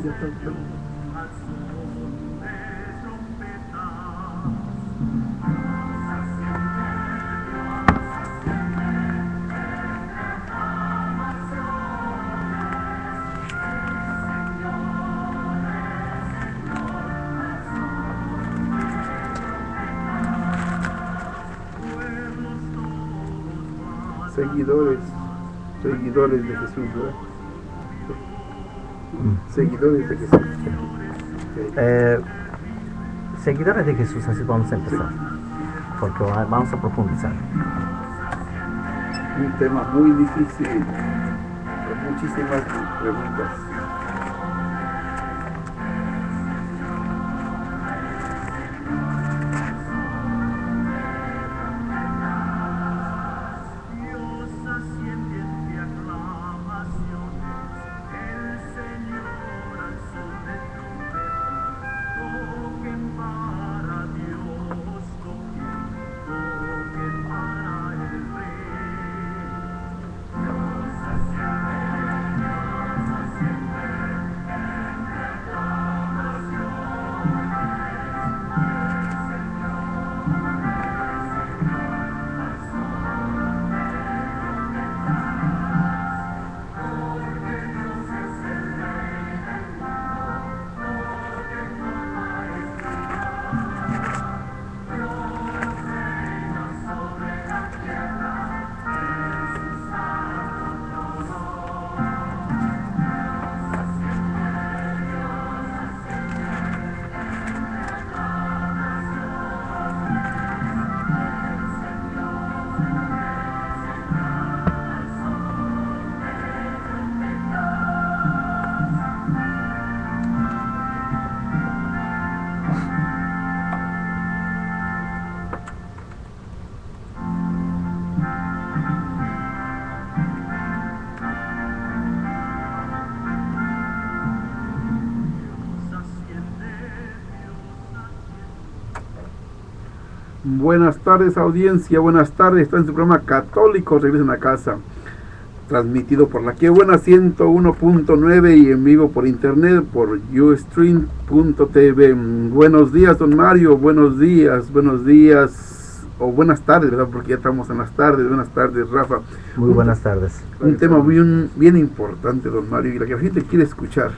Ya está. Seguidores de Jesús, ¿verdad? Seguidores de Jesús. Okay. Seguidores de Jesús, así vamos a empezar, porque vamos a profundizar. Un tema muy difícil, con muchísimas preguntas. Buenas tardes, audiencia, buenas tardes. Está en su programa Católicos Regresan a Casa, transmitido por la Que Buena 101.9 y en vivo por internet por ustream.tv. Buenos días, don Mario, buenos días, o buenas tardes, ¿verdad? Porque ya estamos en las tardes. Buenas tardes, Rafa. Muy buenas tardes. Un tema bien importante, don Mario, y la que la gente quiere escuchar.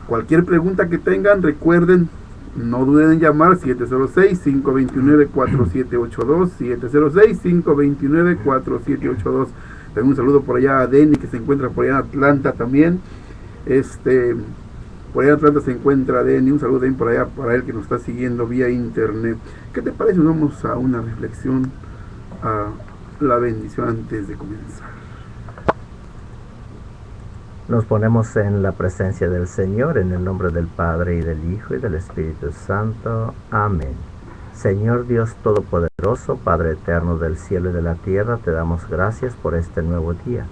Cualquier pregunta que tengan, recuerden, no duden en llamar 706-529-4782, 706-529-4782. Tengo un saludo por allá a Denny, que se encuentra por allá en Atlanta también. Por allá en Atlanta se encuentra Denny. Un saludo también por allá para él que nos está siguiendo vía internet. ¿Qué te parece? Vamos a una reflexión, a la bendición antes de comenzar. Nos ponemos en la presencia del Señor, en el nombre del Padre, y del Hijo, y del Espíritu Santo. Amén. Señor Dios Todopoderoso, Padre eterno del cielo y de la tierra, te damos gracias por este nuevo día.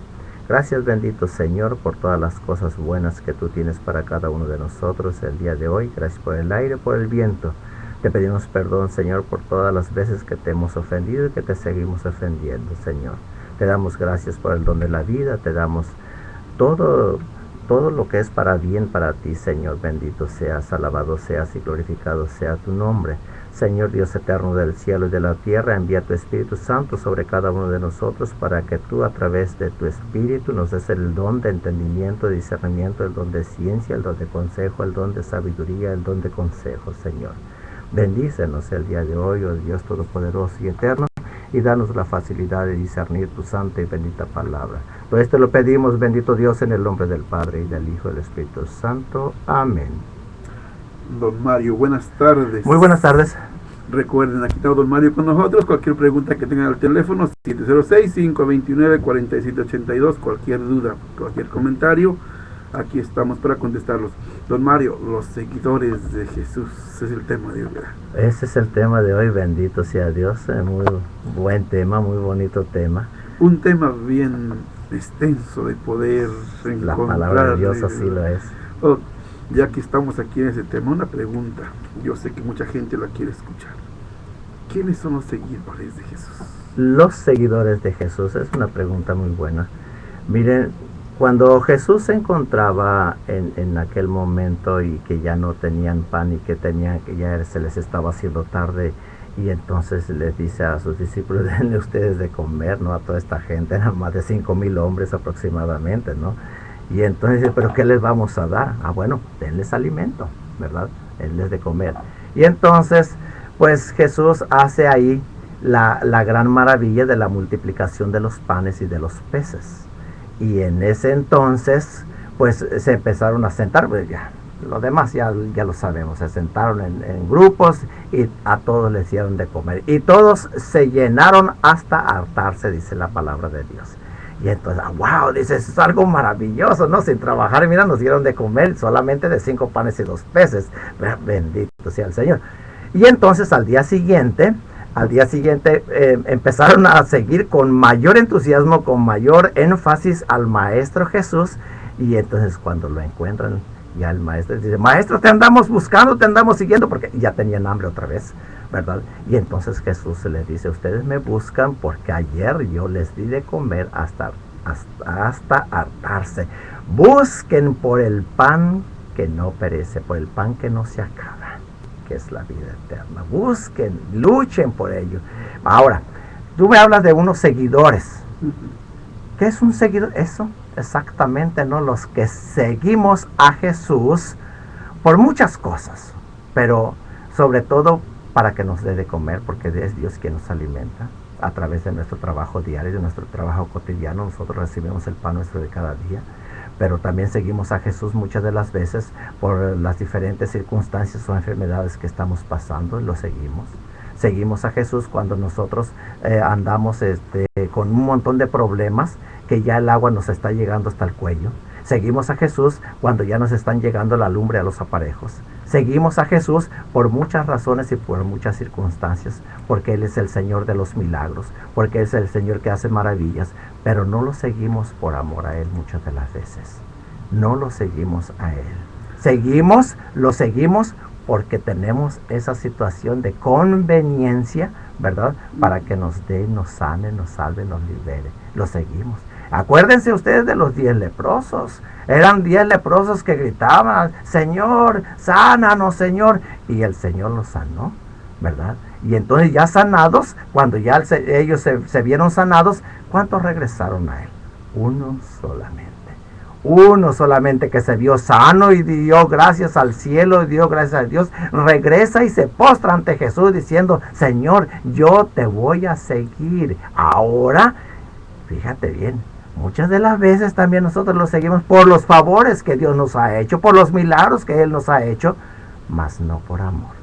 Gracias, bendito Señor, por todas las cosas buenas que tú tienes para cada uno de nosotros el día de hoy. Gracias por el aire, por el viento. Te pedimos perdón, Señor, por todas las veces que te hemos ofendido y que te seguimos ofendiendo, Señor. Te damos gracias por el don de la vida, te damos todo lo que es para bien para ti, Señor. Bendito seas, alabado seas y glorificado sea tu nombre. Señor Dios eterno del cielo y de la tierra, envía tu Espíritu Santo sobre cada uno de nosotros para que tú, a través de tu Espíritu, nos des el don de entendimiento, de discernimiento, el don de ciencia, el don de consejo, el don de sabiduría, el don de consejo, Señor. Bendícenos el día de hoy, oh Dios Todopoderoso y eterno, y danos la facilidad de discernir tu santa y bendita palabra. Todo esto lo pedimos, bendito Dios, en el nombre del Padre, y del Hijo, y del Espíritu Santo. Amén. Don Mario, buenas tardes. Muy buenas tardes. Recuerden, aquí está don Mario con nosotros. Cualquier pregunta que tengan al teléfono, 706-529-4782. Cualquier duda, cualquier comentario, aquí estamos para contestarlos. Don Mario, los seguidores de Jesús, ese es el tema de hoy, ¿verdad? Ese es el tema de hoy, bendito sea Dios. Muy buen tema, muy bonito tema. Un tema bien extenso de poder encontrar. La palabra de Dios así lo es. Oh, ya que estamos aquí en ese tema, una pregunta. Yo sé que mucha gente la quiere escuchar. ¿Quiénes son los seguidores de Jesús? Los seguidores de Jesús es una pregunta muy buena. Miren, Cuando Jesús se encontraba en aquel momento y que ya no tenían pan y que ya se les estaba haciendo tarde, y entonces les dice a sus discípulos, denle ustedes de comer, ¿no? A toda esta gente, eran más de 5,000 hombres aproximadamente, ¿no? Y entonces dice, ¿pero qué les vamos a dar? Ah, bueno, denles alimento, ¿verdad? Denles de comer. Y entonces, pues Jesús hace ahí la gran maravilla de la multiplicación de los panes y de los peces. Y en ese entonces, pues se empezaron a sentar, pues ya, lo demás ya lo sabemos, se sentaron en grupos y a todos les dieron de comer. Y todos se llenaron hasta hartarse, dice la palabra de Dios. Y entonces, wow, dice, es algo maravilloso, ¿no? Sin trabajar, mira, nos dieron de comer solamente de 5 panes y 2 peces. Bendito sea el Señor. Y entonces al día siguiente empezaron a seguir con mayor entusiasmo, con mayor énfasis al Maestro Jesús. Y entonces cuando lo encuentran, ya el maestro dice, maestro, te andamos buscando, te andamos siguiendo, porque ya tenían hambre otra vez, ¿verdad? Y entonces Jesús les dice, ustedes me buscan porque ayer yo les di de comer hasta hartarse. Busquen por el pan que no perece, por el pan que no se acaba, que es la vida eterna. Busquen, luchen por ello. Ahora, tú me hablas de unos seguidores. ¿Qué es un seguidor? Eso, exactamente, ¿no? Los que seguimos a Jesús por muchas cosas, pero sobre todo para que nos dé de comer, porque es Dios quien nos alimenta. A través de nuestro trabajo diario, de nuestro trabajo cotidiano, nosotros recibimos el pan nuestro de cada día. Pero también seguimos a Jesús muchas de las veces por las diferentes circunstancias o enfermedades que estamos pasando, lo seguimos. Seguimos a Jesús cuando nosotros andamos con un montón de problemas, que ya el agua nos está llegando hasta el cuello. Seguimos a Jesús cuando ya nos están llegando la lumbre a los aparejos. Seguimos a Jesús por muchas razones y por muchas circunstancias, porque Él es el Señor de los milagros, porque Él es el Señor que hace maravillas, pero no lo seguimos por amor a Él muchas de las veces. No lo seguimos a Él. Lo seguimos porque tenemos esa situación de conveniencia, ¿verdad? Para que nos dé, nos sane, nos salve, nos libere. Lo seguimos. Acuérdense ustedes de los 10 leprosos. Eran 10 leprosos que gritaban, Señor, sánanos, Señor. Y el Señor los sanó, ¿verdad? Y entonces ya sanados, cuando ya ellos se vieron sanados, ¿cuántos regresaron a Él? Uno solamente. Uno solamente que se vio sano y dio gracias al cielo y dio gracias a Dios, regresa y se postra ante Jesús diciendo, Señor, yo te voy a seguir. Ahora, fíjate bien, muchas de las veces también nosotros lo seguimos por los favores que Dios nos ha hecho, por los milagros que Él nos ha hecho, mas no por amor,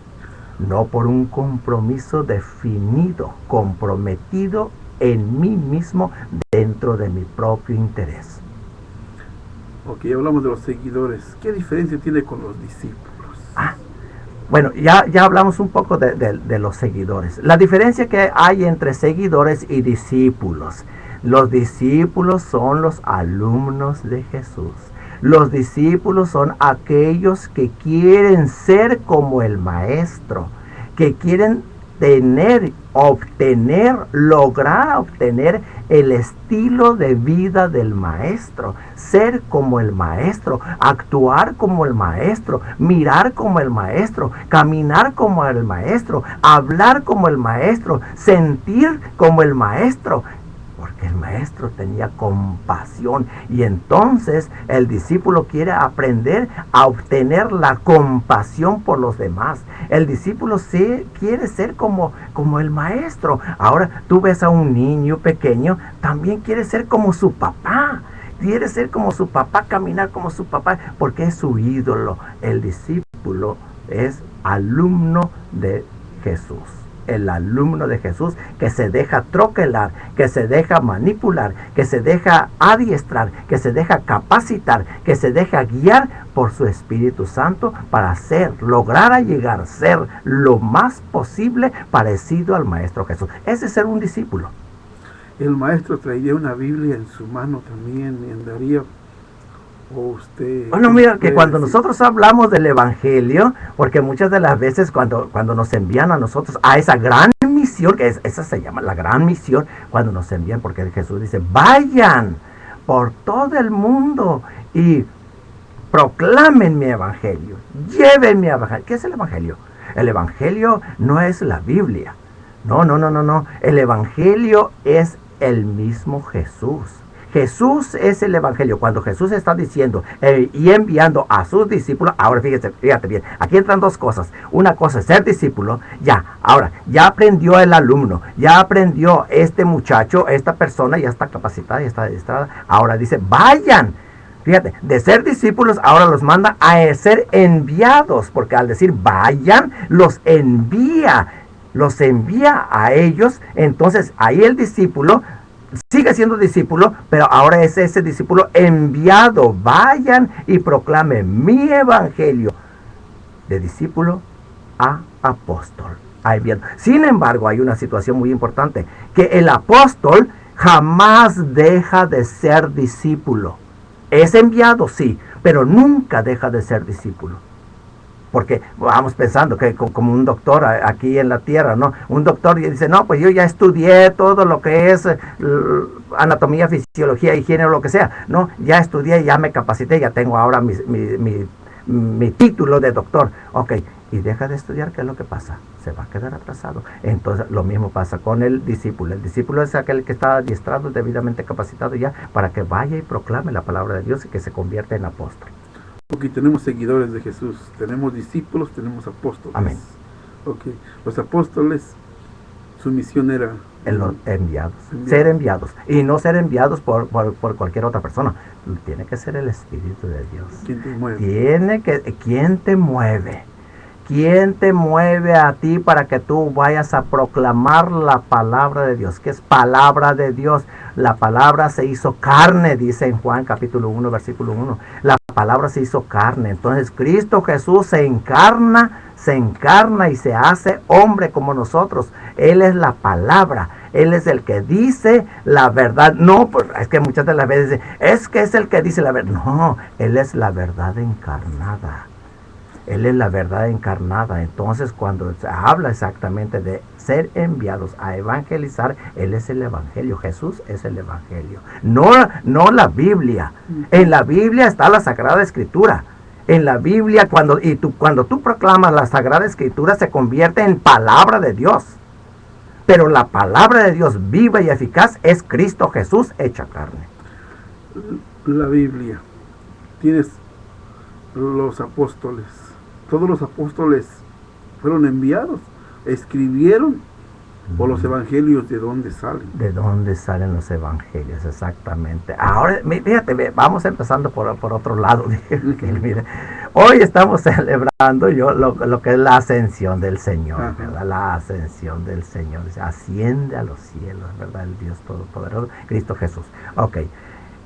no por un compromiso definido, comprometido en mí mismo dentro de mi propio interés. Ok, hablamos de los seguidores. ¿Qué diferencia tiene con los discípulos? Bueno, ya hablamos un poco de los seguidores. La diferencia que hay entre seguidores y discípulos. Los discípulos son los alumnos de Jesús. Los discípulos son aquellos que quieren ser como el Maestro, que quieren lograr obtener el estilo de vida del Maestro, ser como el Maestro, actuar como el Maestro, mirar como el Maestro, caminar como el Maestro, hablar como el Maestro, sentir como el Maestro. Porque el Maestro tenía compasión y entonces el discípulo quiere aprender a obtener la compasión por los demás. El discípulo quiere ser como el Maestro. Ahora tú ves a un niño pequeño, también quiere ser como su papá. Quiere ser como su papá, caminar como su papá, porque es su ídolo. El discípulo es alumno de Jesús. El alumno de Jesús que se deja troquelar, que se deja manipular, que se deja adiestrar, que se deja capacitar, que se deja guiar por su Espíritu Santo para lograr llegar a ser lo más posible parecido al Maestro Jesús. Ese es ser un discípulo. El Maestro traería una Biblia en su mano también y andaría. Bueno, mira, que cuando nosotros hablamos del Evangelio, porque muchas de las veces cuando nos envían a nosotros a esa gran misión, esa se llama la gran misión, cuando nos envían, porque Jesús dice, vayan por todo el mundo y proclamen mi evangelio, lleven mi evangelio. ¿Qué es el evangelio? El evangelio no es la Biblia. No. El evangelio es el mismo Jesús. Jesús es el evangelio. Cuando Jesús está diciendo y enviando a sus discípulos, ahora fíjate bien, aquí entran dos cosas. Una cosa es ser discípulo, ahora ya aprendió el alumno, ya aprendió este muchacho, esta persona ya está capacitada, ya está adiestrada. Ahora dice, vayan. Fíjate, de ser discípulos ahora los manda a ser enviados, porque al decir vayan, los envía a ellos. Entonces ahí el discípulo sigue siendo discípulo, pero ahora es ese discípulo enviado. Vayan y proclamen mi evangelio, de discípulo a apóstol. Sin embargo, hay una situación muy importante, que el apóstol jamás deja de ser discípulo. Es enviado, sí, pero nunca deja de ser discípulo. Porque vamos pensando que como un doctor aquí en la tierra, ¿no? Un doctor dice, no, pues yo ya estudié todo lo que es anatomía, fisiología, higiene o lo que sea. No, ya estudié, ya me capacité, ya tengo ahora mi título de doctor. Ok, y deja de estudiar, ¿qué es lo que pasa? Se va a quedar atrasado. Entonces lo mismo pasa con el discípulo. El discípulo es aquel que está adiestrado, debidamente capacitado ya para que vaya y proclame la palabra de Dios y que se convierta en apóstol. Ok, tenemos seguidores de Jesús, tenemos discípulos, tenemos apóstoles. Amén. Ok, los apóstoles, su misión era enviados. Ser enviados. Y no ser enviados por cualquier otra persona. Tiene que ser el Espíritu de Dios. ¿Quién te mueve? ¿Quién te mueve? ¿Quién te mueve a ti para que tú vayas a proclamar la palabra de Dios? ¿Qué es palabra de Dios? La palabra se hizo carne, dice en Juan capítulo 1, versículo 1. La palabra se hizo carne. Entonces Cristo Jesús se encarna y se hace hombre como nosotros. Él es la palabra. Él es el que dice la verdad. No, pues es que muchas de las veces dicen, es que es el que dice la verdad. No, Él es la verdad encarnada. Él es la verdad encarnada. Entonces, cuando se habla exactamente de ser enviados a evangelizar, Él es el evangelio. Jesús es el evangelio. No la Biblia. En la Biblia está la Sagrada Escritura. En la Biblia, cuando tú proclamas la Sagrada Escritura, se convierte en palabra de Dios. Pero la palabra de Dios viva y eficaz es Cristo Jesús hecha carne. La Biblia. Tienes los apóstoles. Todos los apóstoles fueron enviados, escribieron, o los evangelios, ¿de dónde salen? ¿De dónde salen los evangelios? Exactamente. Ahora, fíjate, vamos empezando por otro lado. Hoy estamos celebrando lo que es la ascensión del Señor, ¿verdad? La ascensión del Señor. Asciende a los cielos, ¿verdad? El Dios Todopoderoso, Cristo Jesús. Ok.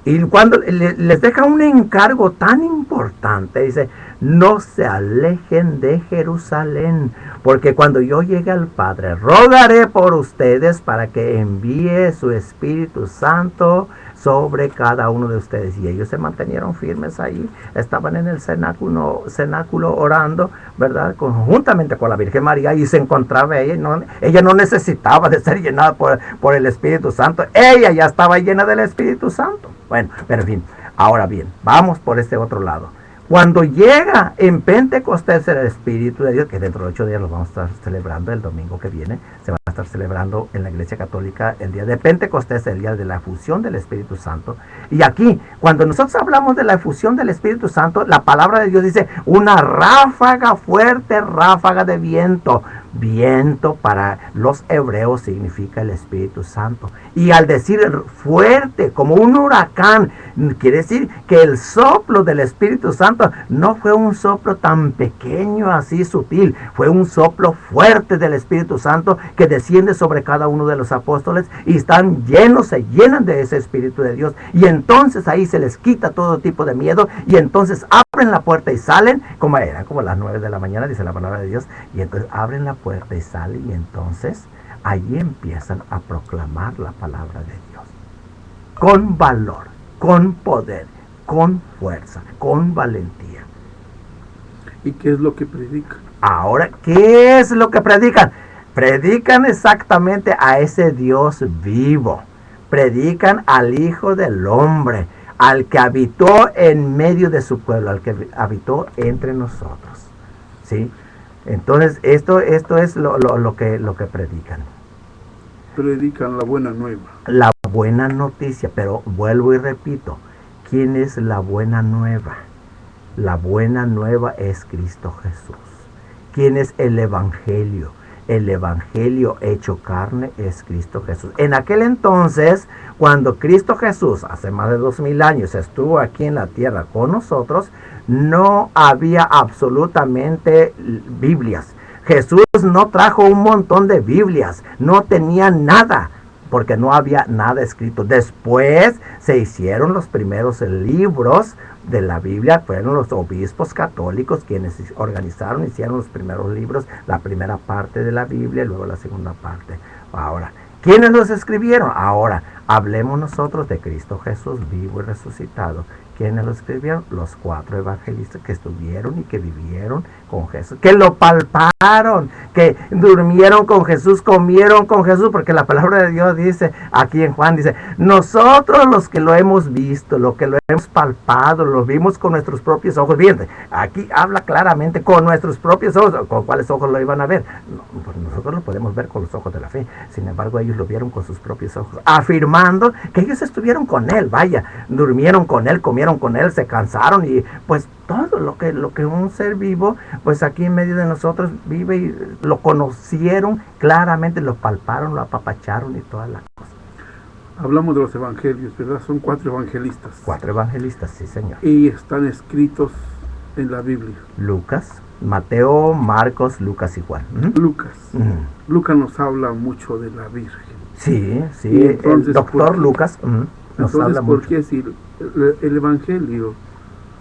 Y cuando les deja un encargo tan importante, dice, no se alejen de Jerusalén, porque cuando yo llegue al Padre, rogaré por ustedes para que envíe su Espíritu Santo sobre cada uno de ustedes. Y ellos se mantenieron firmes ahí, estaban en el cenáculo orando, ¿verdad? Conjuntamente con la Virgen María, y se encontraba ella no necesitaba de ser llenada por el Espíritu Santo, ella ya estaba llena del Espíritu Santo. Bueno, pero en fin, ahora bien, vamos por este otro lado. Cuando llega en Pentecostés el Espíritu de Dios, que dentro de 8 días lo vamos a estar celebrando, el domingo que viene, se va a estar celebrando en la Iglesia Católica el día de Pentecostés, el día de la efusión del Espíritu Santo. Y aquí, cuando nosotros hablamos de la efusión del Espíritu Santo, la palabra de Dios dice, una ráfaga, fuerte ráfaga de viento. Viento para los hebreos significa el Espíritu Santo. Y al decir fuerte, como un huracán, quiere decir que el soplo del Espíritu Santo no fue un soplo tan pequeño, así sutil. Fue un soplo fuerte del Espíritu Santo que desciende sobre cada uno de los apóstoles y se llenan de ese Espíritu de Dios. Y entonces ahí se les quita todo tipo de miedo y entonces abren la puerta y salen, como las 9 de la mañana, dice la palabra de Dios, y entonces abren la puerta y salen y entonces allí empiezan a proclamar la palabra de Dios. Con valor, con poder, con fuerza, con valentía. ¿Y qué es lo que predican? Ahora, ¿qué es lo que predican? Predican exactamente a ese Dios vivo. predican al Hijo del Hombre, al que habitó en medio de su pueblo, al que habitó entre nosotros. ¿Sí? Entonces, esto es lo que predican. Predican la buena nueva. La buena noticia, pero vuelvo y repito, ¿quién es la buena nueva? La buena nueva es Cristo Jesús. ¿Quién es el Evangelio? El Evangelio hecho carne es Cristo Jesús. En aquel entonces, cuando Cristo Jesús, hace más de 2000 años, estuvo aquí en la tierra con nosotros, no había absolutamente Biblias. Jesús no trajo un montón de Biblias, no tenía nada, porque no había nada escrito. Después se hicieron los primeros libros de la Biblia, fueron los obispos católicos quienes organizaron, hicieron los primeros libros, la primera parte de la Biblia y luego la segunda parte. Ahora, ¿quiénes los escribieron? Ahora, hablemos nosotros de Cristo Jesús vivo y resucitado. ¿Quiénes lo escribieron? Los 4 evangelistas que estuvieron y que vivieron con Jesús, que lo palparon, que durmieron con Jesús, comieron con Jesús, porque la palabra de Dios dice, aquí en Juan dice, nosotros los que lo hemos visto, lo que lo hemos palpado, lo vimos con nuestros propios ojos. Bien, aquí habla claramente con nuestros propios ojos. ¿Con cuáles ojos lo iban a ver? No, pues nosotros lo podemos ver con los ojos de la fe. Sin embargo, ellos lo vieron con sus propios ojos, afirmando que ellos estuvieron con él, vaya, durmieron con él, comieron con él, se cansaron y pues todo lo que un ser vivo pues aquí en medio de nosotros vive, y lo conocieron claramente, lo palparon, lo apapacharon y todas las cosas. Hablamos de los evangelios, ¿verdad? Son 4 evangelistas. 4 evangelistas, sí señor. Y están escritos en la Biblia. Lucas, Mateo, Marcos, Lucas y Juan. Lucas. Lucas nos habla mucho de la Virgen. Sí, entonces, el doctor Lucas nos habla mucho. ¿Por qué si el evangelio,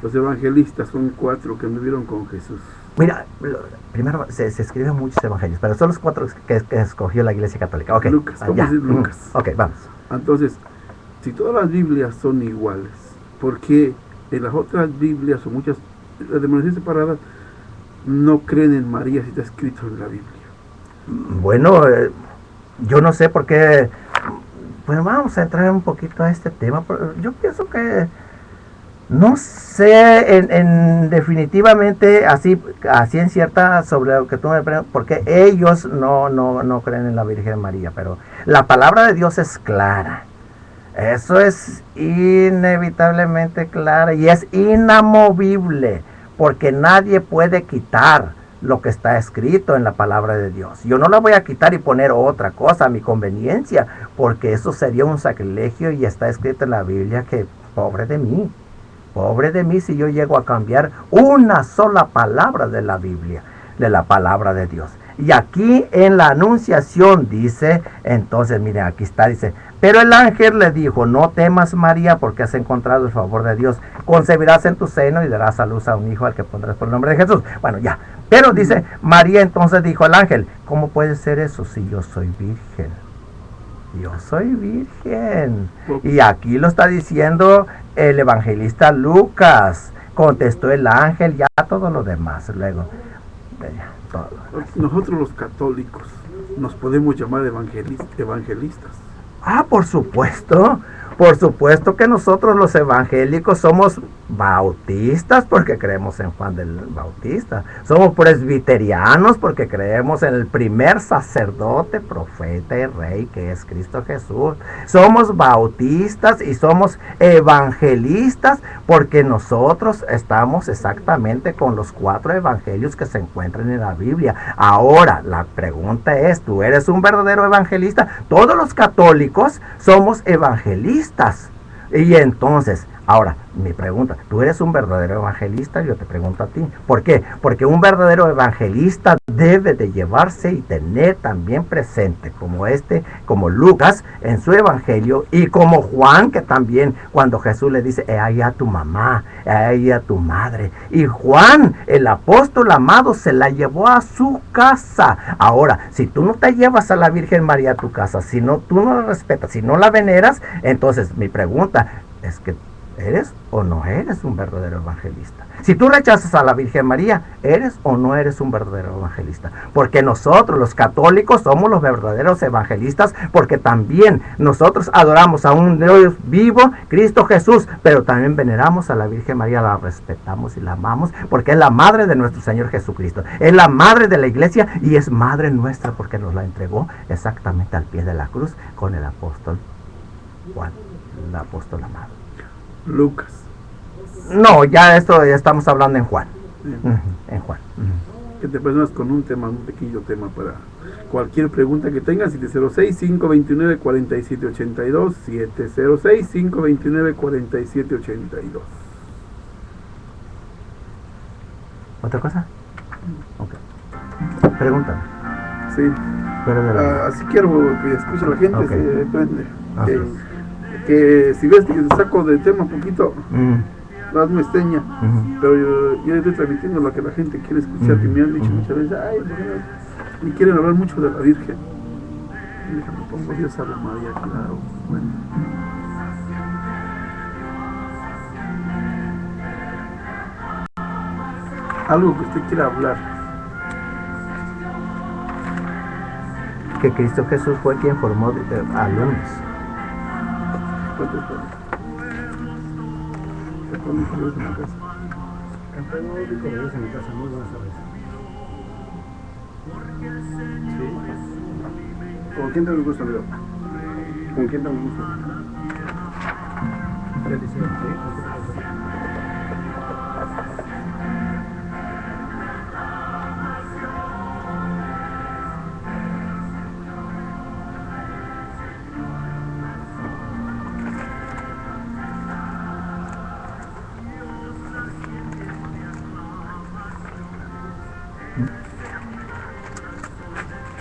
los evangelistas son 4 que vivieron con Jesús? Mira, primero se escriben muchos evangelios, pero son los 4 que escogió la Iglesia Católica. Okay. Lucas, vamos a decir Lucas. Ok, vamos. Entonces, si todas las Biblias son iguales, ¿por qué en las otras Biblias o muchas, las denominaciones separadas, no creen en María si está escrito en la Biblia? Bueno, yo no sé por qué. Pues vamos a entrar un poquito a este tema. Yo pienso que no sé en definitivamente así en cierta sobre lo que tú me preguntas, porque ellos no creen en la Virgen María, pero la palabra de Dios es clara. Eso es inevitablemente clara y es inamovible, porque nadie puede quitar lo que está escrito en la palabra de Dios. Yo no la voy a quitar y poner otra cosa a mi conveniencia, porque eso sería un sacrilegio, y está escrito en la Biblia que pobre de mí si yo llego a cambiar una sola palabra de la Biblia, de la palabra de Dios. Y aquí en la Anunciación dice, entonces miren, aquí está, dice, pero el ángel le dijo, no temas María, porque has encontrado el favor de Dios, concebirás en tu seno y darás a luz a un hijo al que pondrás por el nombre de Jesús. Bueno, ya, pero dice, María entonces dijo al ángel, ¿cómo puede ser eso si yo soy virgen? Yo soy virgen. Y aquí lo está diciendo el evangelista Lucas. Contestó el ángel, ya todo lo demás. Luego, todo lo demás. Nosotros los católicos nos podemos llamar evangelistas. Por supuesto. Por supuesto que nosotros los evangélicos somos bautistas porque creemos en Juan del Bautista. Somos presbiterianos porque creemos en el primer sacerdote, profeta y rey que es Cristo Jesús. Somos bautistas y somos evangelistas porque nosotros estamos exactamente con los 4 evangelios que se encuentran en la Biblia. Ahora, la pregunta es, ¿tú eres un verdadero evangelista? Todos los católicos somos evangelistas. Y entonces, ahora, mi pregunta, ¿tú eres un verdadero evangelista? Yo te pregunto a ti. ¿Por qué? Porque un verdadero evangelista debe de llevarse y tener también presente, como Lucas en su evangelio, y como Juan, que también cuando Jesús le dice, ahí a tu mamá, ahí a tu madre. Y Juan, el apóstol amado, se la llevó a su casa. Ahora, si tú no te llevas a la Virgen María a tu casa, si no, tú no la respetas, si no la veneras, entonces mi pregunta es que ¿Eres o no eres un verdadero evangelista? Si tú rechazas a la Virgen María, ¿eres o no eres un verdadero evangelista? Porque nosotros, los católicos, somos los verdaderos evangelistas, porque también nosotros adoramos a un Dios vivo, Cristo Jesús, pero también veneramos a la Virgen María, la respetamos y la amamos, porque es la madre de nuestro Señor Jesucristo, es la madre de la iglesia y es madre nuestra, porque nos la entregó exactamente al pie de la cruz con el apóstol Juan, el apóstol amado. Lucas. No, ya estamos hablando en Juan. En Juan. Que te personas con un tema, un pequeño tema para cualquier pregunta que tengas. 706-529-4782. 706-529-4782. ¿Otra cosa? Ok. Pregúntame. Sí. Así quiero que escuche la gente. Okay. Se prende. Que si ves que te saco de tema un poquito, hazme seña. Pero yo estoy transmitiendo lo que la gente quiere escuchar, que me han dicho muchas veces, ay, ¿por qué no? Y quieren hablar mucho de la Virgen. Y déjame pongo Dios Salve María, claro. Bueno. Algo que usted quiera hablar. Que Cristo Jesús fue quien formó alumnos. Católico Dios en la casa. Católico Dios en la casa, muy buenas tardes. Sí. ¿Con quién te gusta, amigo? ¿Con quién te gusta?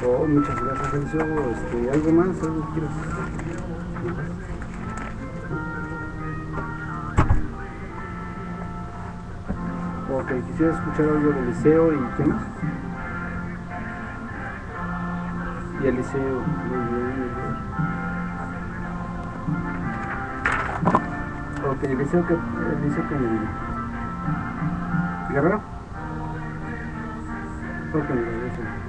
Oh, muchas gracias, Eliseo. ¿Algo más? ¿Algo que quieras? Ok, quisiera escuchar algo de Eliseo y ¿qué más? Y Eliseo, muy bien, muy bien. Ok, Eliseo que ¿Guerrero? Ok, Eliseo.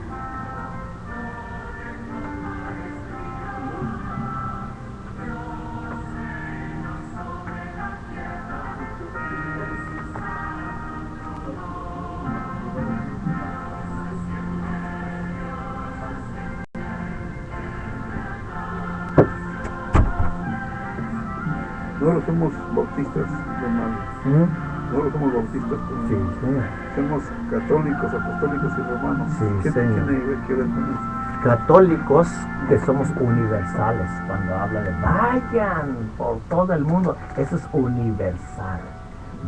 Nosotros somos bautistas, hermanos. Nosotros somos bautistas. Sí, sí. Somos católicos, apostólicos y romanos. Sí, ¿Qué señor. tiene que ver con eso? Católicos, que somos universales. Cuando habla de vayan por todo el mundo, eso es universal.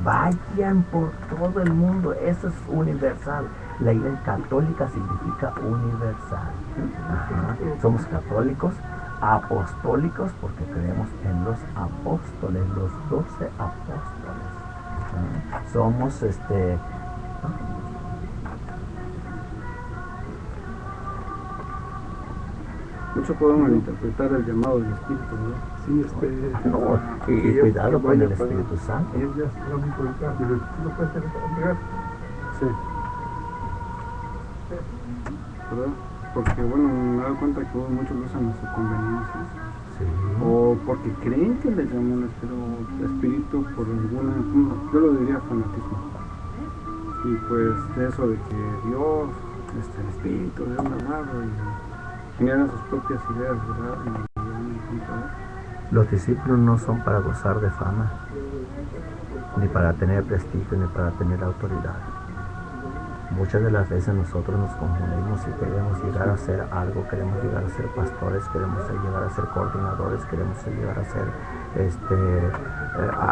Vayan por todo el mundo, eso es universal. La iglesia católica significa universal. Ajá. Somos católicos, apostólicos, porque creemos en los apóstoles, los 12 apóstoles. Ajá. Somos Mucho podemos interpretar el llamado del Espíritu, ¿no? Sí, no, y cuidado con el Espíritu Santo. Y él ya está muy conectado. ¿Tú lo puedes entregar? Sí. ¿Verdad? Porque, bueno, me he dado cuenta que muchos lo usan a su conveniencia. Sí. O porque creen que les llamó el espíritu por alguna, yo lo diría fanatismo. Y pues de eso de que Dios, el espíritu de un amado y generan sus propias ideas, ¿verdad? Los discípulos no son para gozar de fama, ni para tener prestigio, ni para tener autoridad. Muchas de las veces nosotros nos confundimos y queremos llegar a ser algo, queremos llegar a ser pastores, queremos llegar a ser coordinadores, queremos llegar a ser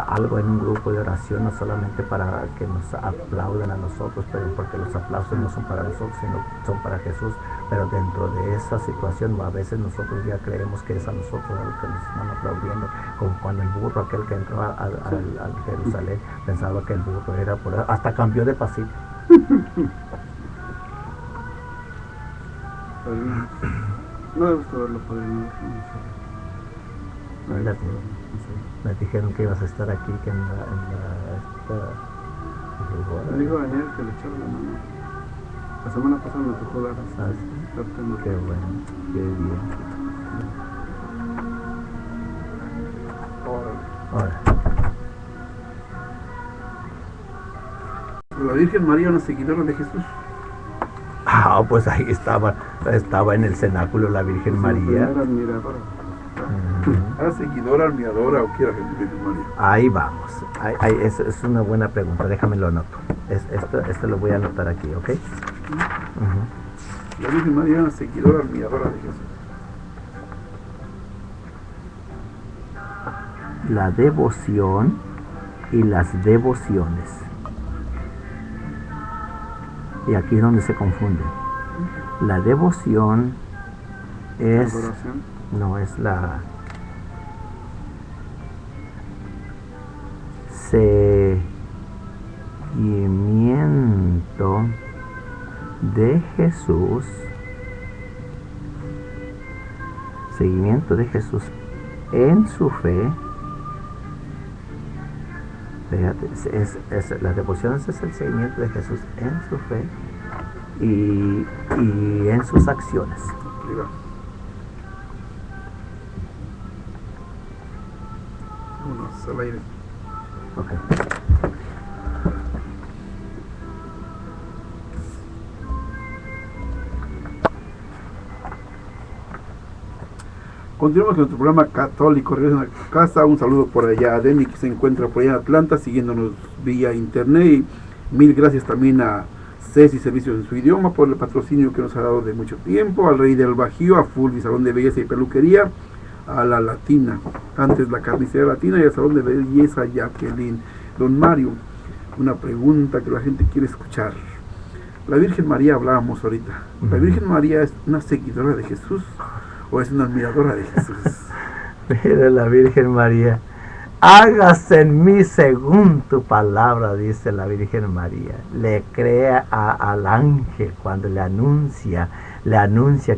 algo en un grupo de oración, no solamente para que nos aplaudan a nosotros, pero porque los aplausos no son para nosotros, sino son para Jesús. Pero dentro de esa situación a veces nosotros ya creemos que es a nosotros a los que nos están aplaudiendo, como cuando el burro aquel que entró al Jerusalén pensaba que el burro era por hasta cambió de pasito. No me gusta verlo, padre. Sí. Me dijeron que ibas a estar aquí, que en la Me dijo Daniel que le echaba la mano. La semana pasada me tocó dar tema. Qué bueno, qué bien. Ahora. La Virgen María, una seguidora de Jesús. Pues ahí estaba en el cenáculo la Virgen María. Era admiradora. Seguidora, admiradora, o quiera Virgen María. Ahí vamos. Es una buena pregunta, déjame lo anoto. Esto lo voy a anotar aquí, ¿ok? La Virgen María, una seguidora, admiradora de Jesús. La devoción y las devociones. Y aquí es donde se confunden. La devoción es... Adoración. No, es la... Seguimiento de Jesús. Seguimiento de Jesús en su fe. Fíjate, las devociones es el seguimiento de Jesús en su fe y en sus acciones. Vámonos al aire. Okay. Continuamos con nuestro programa católico. Regresan a casa. Un saludo por allá a Demi, que se encuentra por allá en Atlanta, siguiéndonos vía internet. Y mil gracias también a Ceci Servicios en su idioma por el patrocinio que nos ha dado de mucho tiempo. Al Rey del Bajío, a Fulvi Salón de Belleza y Peluquería, a la Latina, antes la Carnicería Latina, y al Salón de Belleza Jacqueline. Don Mario, una pregunta que la gente quiere escuchar. La Virgen María, hablábamos ahorita. ¿La Virgen María es una seguidora de Jesús o es una admiradora de Jesús? Mira la Virgen María. Hágase en mí según tu palabra, dice la Virgen María. Le cree al ángel cuando le anuncia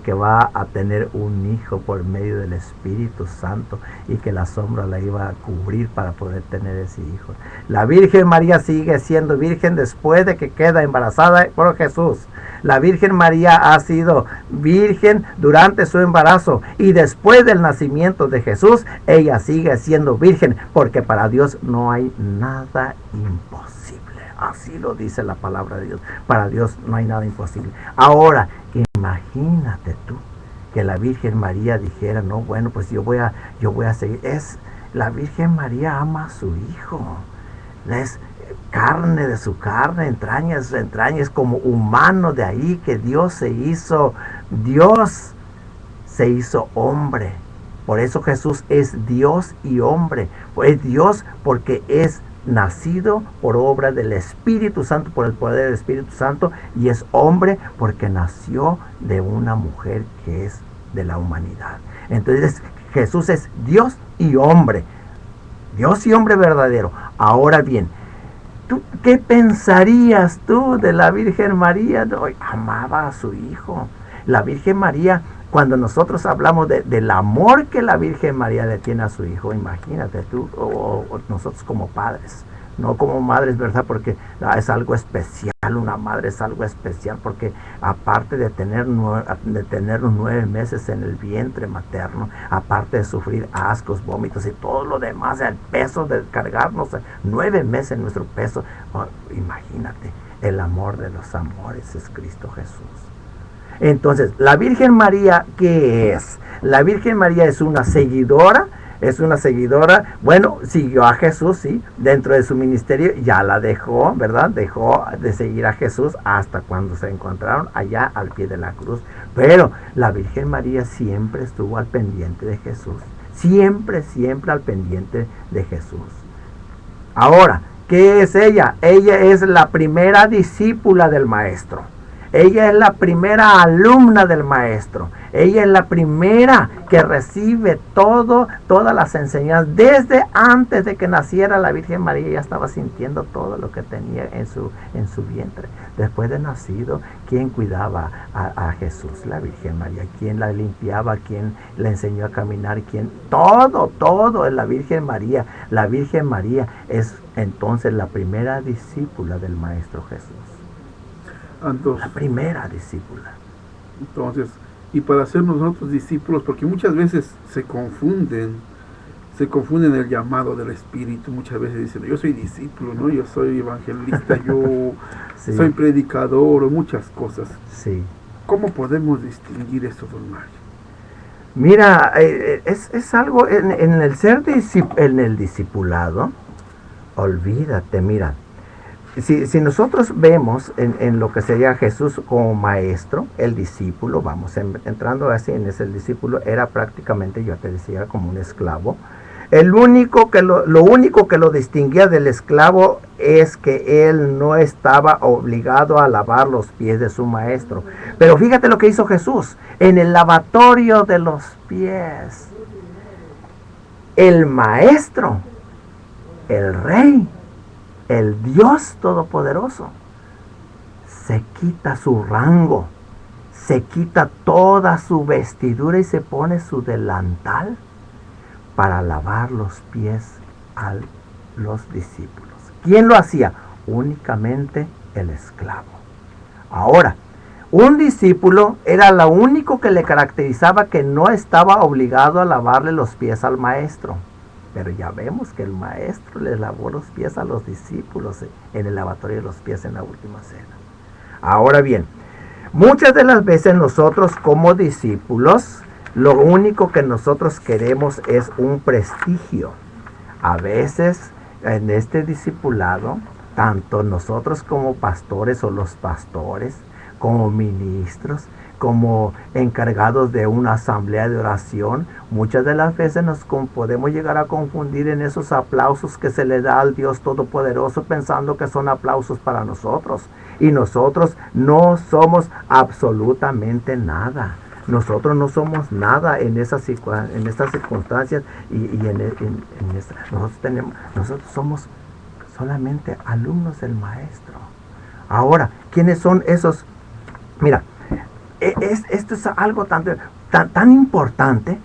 que va a tener un hijo por medio del Espíritu Santo y que la sombra la iba a cubrir para poder tener ese hijo. La Virgen María sigue siendo virgen después de que queda embarazada por Jesús. La Virgen María ha sido virgen durante su embarazo y después del nacimiento de Jesús, ella sigue siendo virgen, porque para Dios no hay nada imposible. Así lo dice la palabra de Dios. Para Dios no hay nada imposible. Ahora, imagínate tú que la Virgen María dijera, no, bueno, pues yo voy a seguir. La Virgen María ama a su hijo. Es carne de su carne, entraña de sus entrañas, como humano de ahí que Dios se hizo hombre. Por eso Jesús es Dios y hombre. Es Dios porque es nacido por obra del Espíritu Santo, por el poder del Espíritu Santo, y es hombre porque nació de una mujer que es de la humanidad. Entonces Jesús es Dios y hombre verdadero. Ahora bien, ¿qué pensarías tú de la Virgen María? Amaba a su hijo. La Virgen María, cuando nosotros hablamos del amor que la Virgen María le tiene a su hijo, imagínate tú, o nosotros como padres, no como madres, ¿verdad? Porque es algo especial, una madre es algo especial, porque aparte de tenernos 9 meses en el vientre materno, aparte de sufrir ascos, vómitos y todo lo demás, el peso de cargarnos 9 meses en nuestro peso, imagínate, el amor de los amores es Cristo Jesús. Entonces, la Virgen María, ¿qué es? La Virgen María es una seguidora, bueno, siguió a Jesús, sí, dentro de su ministerio, ya la dejó, ¿verdad? Dejó de seguir a Jesús hasta cuando se encontraron allá al pie de la cruz. Pero la Virgen María siempre estuvo al pendiente de Jesús, siempre al pendiente de Jesús. Ahora, ¿qué es ella? Ella es la primera discípula del Maestro. Ella es la primera alumna del maestro. Ella es la primera que recibe todas las enseñanzas. Desde antes de que naciera la Virgen María, ya estaba sintiendo todo lo que tenía en su vientre. Después de nacido, ¿quién cuidaba a Jesús? La Virgen María. ¿Quién la limpiaba? ¿Quién le enseñó a caminar? ¿Quién? Todo es la Virgen María. La Virgen María es entonces la primera discípula del Maestro Jesús. Entonces, La primera discípula. Entonces, y para ser nosotros discípulos, porque muchas veces se confunden el llamado del Espíritu. Muchas veces dicen, yo soy discípulo, ¿no? Yo soy evangelista, yo Sí. soy predicador, o muchas cosas. Sí. ¿Cómo podemos distinguir esto, don Mario? Mira, es algo en el discipulado. Olvídate, mira. Si nosotros vemos en lo que sería Jesús como maestro, el discípulo, vamos entrando así en ese discípulo, era prácticamente, yo te decía, como un esclavo. Lo único que lo distinguía del esclavo es que él no estaba obligado a lavar los pies de su maestro. Pero fíjate lo que hizo Jesús en el lavatorio de los pies. El maestro, el rey, el Dios Todopoderoso, se quita su rango, se quita toda su vestidura y se pone su delantal para lavar los pies a los discípulos. ¿Quién lo hacía? Únicamente el esclavo. Ahora, un discípulo era lo único que le caracterizaba, que no estaba obligado a lavarle los pies al maestro. Pero ya vemos que el maestro les lavó los pies a los discípulos en el lavatorio de los pies en la última cena. Ahora bien, muchas de las veces nosotros como discípulos, lo único que nosotros queremos es un prestigio. A veces en este discipulado, tanto nosotros como pastores o los pastores, como ministros, como encargados de una asamblea de oración, muchas de las veces nos podemos llegar a confundir en esos aplausos que se le da al Dios Todopoderoso, pensando que son aplausos para nosotros. Y nosotros no somos absolutamente nada. Nosotros no somos nada en estas circunstancias nosotros somos solamente alumnos del maestro. Ahora, ¿quiénes son esos? Mira, esto es algo tan importante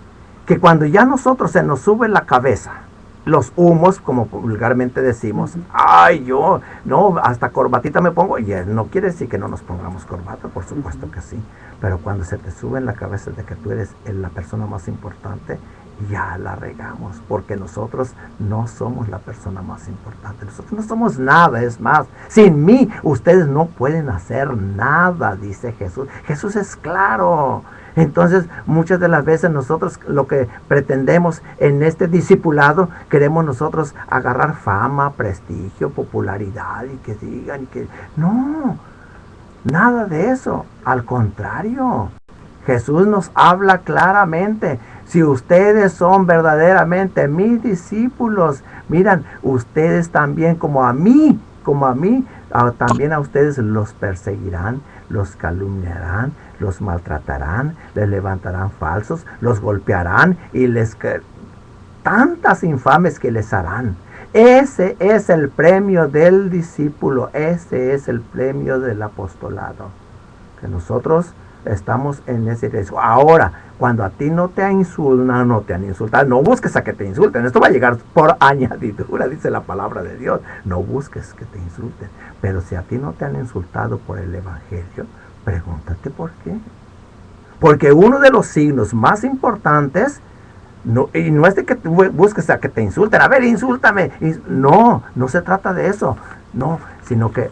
que cuando ya nosotros se nos sube la cabeza los humos, como vulgarmente decimos, ay, yo, no, hasta corbatita me pongo, y no quiere decir que no nos pongamos corbata, por supuesto que sí, pero cuando se te sube en la cabeza de que tú eres la persona más importante, ya la regamos, porque nosotros no somos la persona más importante, nosotros no somos nada. Es más, sin mí ustedes no pueden hacer nada, dice Jesús. Jesús es claro. Entonces, muchas de las veces nosotros lo que pretendemos en este discipulado, queremos nosotros agarrar fama, prestigio, popularidad, y que digan, y que no, nada de eso. Al contrario, Jesús nos habla claramente. Si ustedes son verdaderamente mis discípulos, miran, ustedes también como a mí, también a ustedes los perseguirán, los calumniarán, los maltratarán, les levantarán falsos, los golpearán y tantas infames que les harán. Ese es el premio del discípulo, ese es el premio del apostolado, que nosotros estamos en ese riesgo. Ahora, cuando a ti no te han insultado, no busques a que te insulten. Esto va a llegar por añadidura, dice la palabra de Dios. No busques que te insulten. Pero si a ti no te han insultado por el Evangelio, pregúntate por qué. Porque uno de los signos más importantes, no es de que tú busques a que te insulten. A ver, insúltame. No se trata de eso. No, sino que